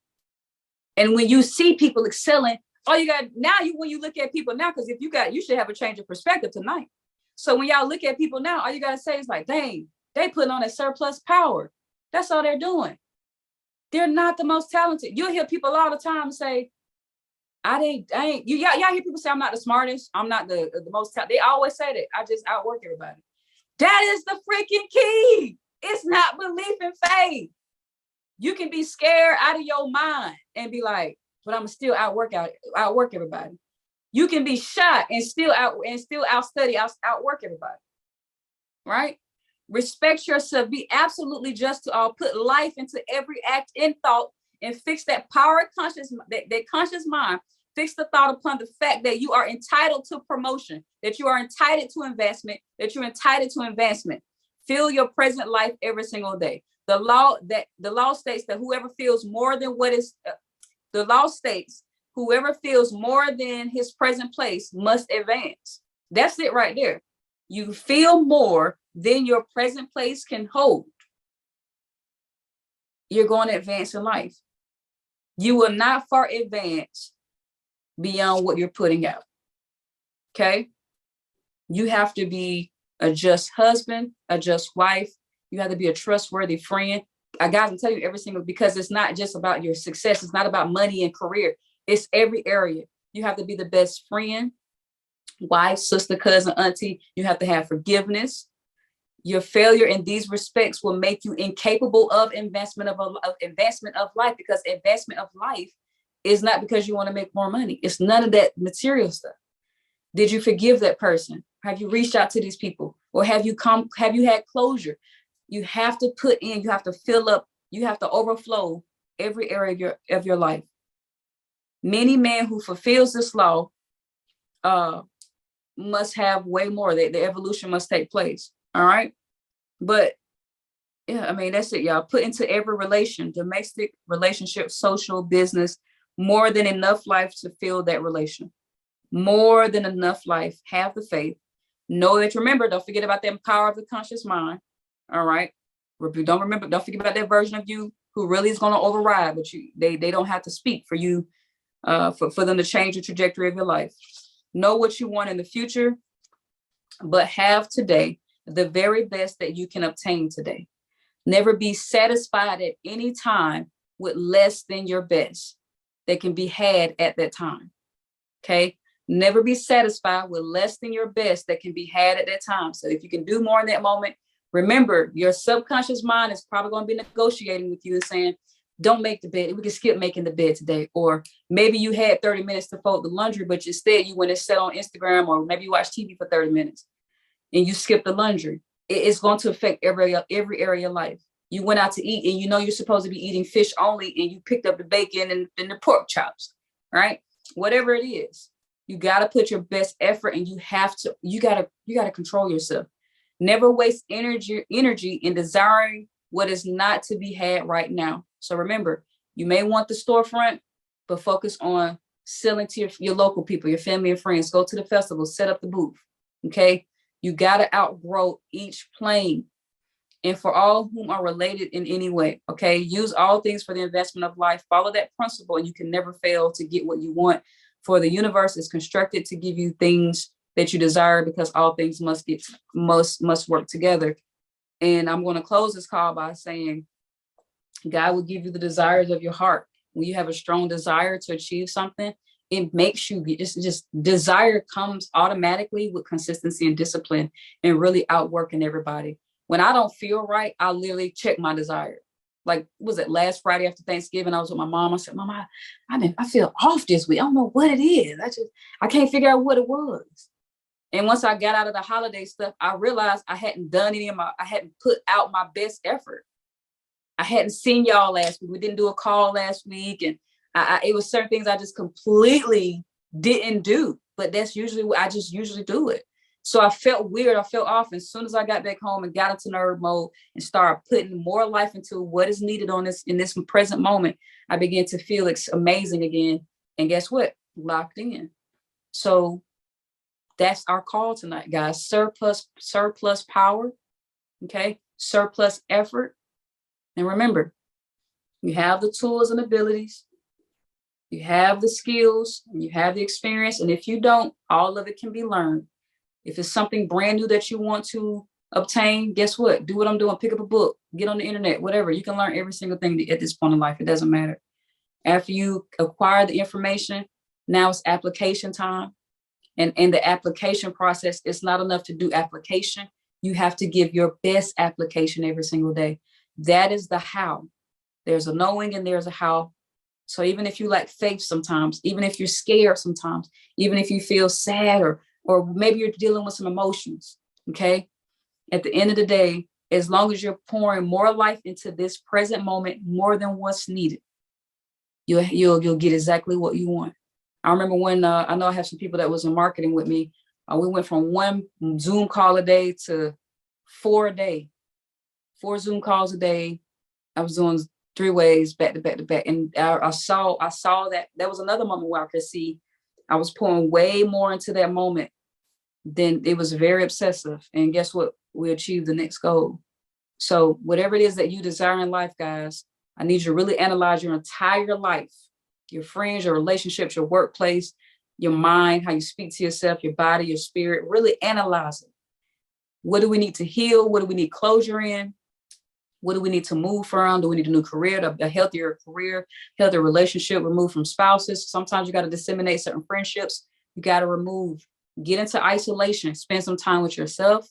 And when you see people excelling, all you got now, when you look at people now, because you should have a change of perspective tonight. So when y'all look at people now, all you got to say is like, dang, they putting on a surplus power. That's all they're doing. They're not the most talented. You'll hear people all the time say, y'all hear people say, I'm not the smartest. I'm not the most talented. They always say that. I just outwork everybody. That is the freaking key. It's not belief and faith. You can be scared out of your mind and be like, but I'm still outwork everybody. You can be shot and still outwork everybody. Right? Respect yourself. Be absolutely just to all. Put life into every act and thought and fix that power conscious, that conscious mind. Fix the thought upon the fact that you are entitled to promotion, that you are entitled to investment, that you're entitled to advancement. Fill your present life every single day. The law states that whoever feels more than whoever feels more than his present place must advance. That's it right there. You feel more than your present place can hold. You're going to advance in life. You will not far advance beyond what you're putting out. Okay? You have to be a just husband, a just wife. You have to be a trustworthy friend. I got to tell you because it's not just about your success. It's not about money and career. It's every area. You have to be the best friend, wife, sister, cousin, auntie. You have to have forgiveness. Your failure in these respects will make you incapable of advancement of life, because advancement of life is not because you want to make more money. It's none of that material stuff. Did you forgive that person? Have you reached out to these people? Or have you had closure? You have to put in, you have to fill up, you have to overflow every area of your life. Many men who fulfills this law must have way more. The evolution must take place. All right. But yeah, I mean, that's it, y'all. Put into every relation, domestic, relationship, social, business, more than enough life to fill that relation. More than enough life. Have the faith. Know that, remember, don't forget about that power of the conscious mind. All right. Don't forget about that version of you who really is going to override, but they don't have to speak for you, for them to change the trajectory of your life. Know what you want in the future, but have today the very best that you can obtain today. Never be satisfied at any time with less than your best that can be had at that time. Okay. Never be satisfied with less than your best that can be had at that time. So if you can do more in that moment, remember, your subconscious mind is probably going to be negotiating with you and saying, don't make the bed. We can skip making the bed today. Or maybe you had 30 minutes to fold the laundry, but instead you went and sat on Instagram, or maybe you watched TV for 30 minutes and you skipped the laundry. It's going to affect every area of life. You went out to eat and you know you're supposed to be eating fish only, and you picked up the bacon and the pork chops, right? Whatever it is, you got to put your best effort, and you got to control yourself. Never waste energy in desiring what is not to be had right now. So remember, you may want the storefront, but focus on selling to your local people, your family and friends. Go to the festival, set up the booth. Okay. You got to outgrow each plane. And for all whom are related in any way, okay, use all things for the investment of life. Follow that principle, and you can never fail to get what you want. For the universe is constructed to give you things that you desire, because all things must work together. And I'm going to close this call by saying, God will give you the desires of your heart. When you have a strong desire to achieve something, it makes you just desire comes automatically with consistency and discipline, and really outworking everybody. When I don't feel right, I literally check my desire. Like, was it last Friday after Thanksgiving? I was with my mom. I said, Mom, I feel off this week. I don't know what it is. I can't figure out what it was. And once I got out of the holiday stuff, I realized I hadn't put out my best effort. I hadn't seen y'all last week. We didn't do a call last week. And it was certain things I just completely didn't do, but that's usually what I just usually do it. So I felt weird. I felt off. And as soon as I got back home and got into nerd mode and started putting more life into what is needed in this present moment, I began to feel amazing again. And guess what? Locked in. So that's our call tonight, guys. Surplus power. Okay. Surplus effort. And remember, you have the tools and abilities. You have the skills and you have the experience. And if you don't, all of it can be learned. If it's something brand new that you want to obtain, guess what? Do what I'm doing. Pick up a book, get on the internet, whatever. You can learn every single thing at this point in life. It doesn't matter. After you acquire the information, now it's application time. And in the application process, it's not enough to do application. You have to give your best application every single day. That is the how. There's a knowing and there's a how. So even if you lack faith sometimes, even if you're scared sometimes, even if you feel sad or maybe you're dealing with some emotions, okay? At the end of the day, as long as you're pouring more life into this present moment, more than what's needed, you'll get exactly what you want. I remember when I know I have some people that was in marketing with me. We went from one Zoom call a day to 4 a day, 4 Zoom calls a day. I was doing 3 ways back to back to back. And I saw that was another moment where I could see I was pouring way more into that moment. Then it was very obsessive. And guess what? We achieved the next goal. So whatever it is that you desire in life, guys, I need you to really analyze your entire life, your friends, your relationships, your workplace, your mind, how you speak to yourself, your body, your spirit. Really analyze it. What do we need to heal? What do we need closure in? What do we need to move from? Do we need a new career, a healthier career, healthier relationship, remove from spouses? Sometimes you got to disseminate certain friendships. You got to remove, get into isolation, spend some time with yourself.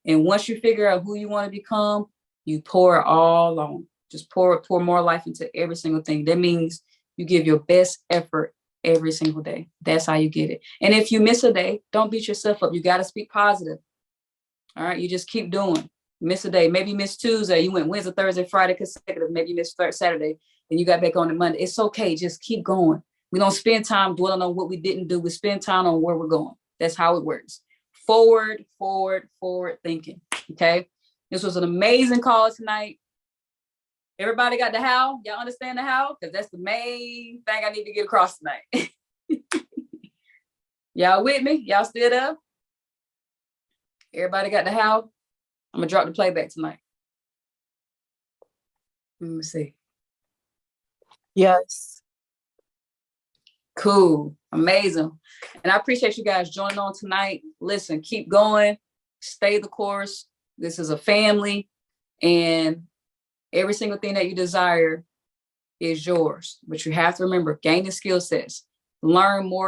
And once you figure out who you want to become, you pour it all on. Just pour more life into every single thing. That means you give your best effort every single day. That's how you get it. And if you miss a day, don't beat yourself up. You got to speak positive. All right. You just keep doing. Miss a day, maybe you missed Tuesday, you went Wednesday, Thursday, Friday consecutive, maybe you missed Saturday, and you got back on the Monday. It's okay, just keep going. We don't spend time dwelling on what we didn't do. We spend time on where we're going. That's how it works. Forward thinking. Okay. This was an amazing call tonight. Everybody got the how? Y'all understand the how? Because that's the main thing I need to get across tonight. Y'all with me? Y'all still there? Everybody got the how? I'm gonna drop the playback tonight. Let me see. Yes. Cool. Amazing. And I appreciate you guys joining on tonight. Listen, keep going. Stay the course. This is a family. And every single thing that you desire is yours. But you have to remember, gain the skill sets. Learn more.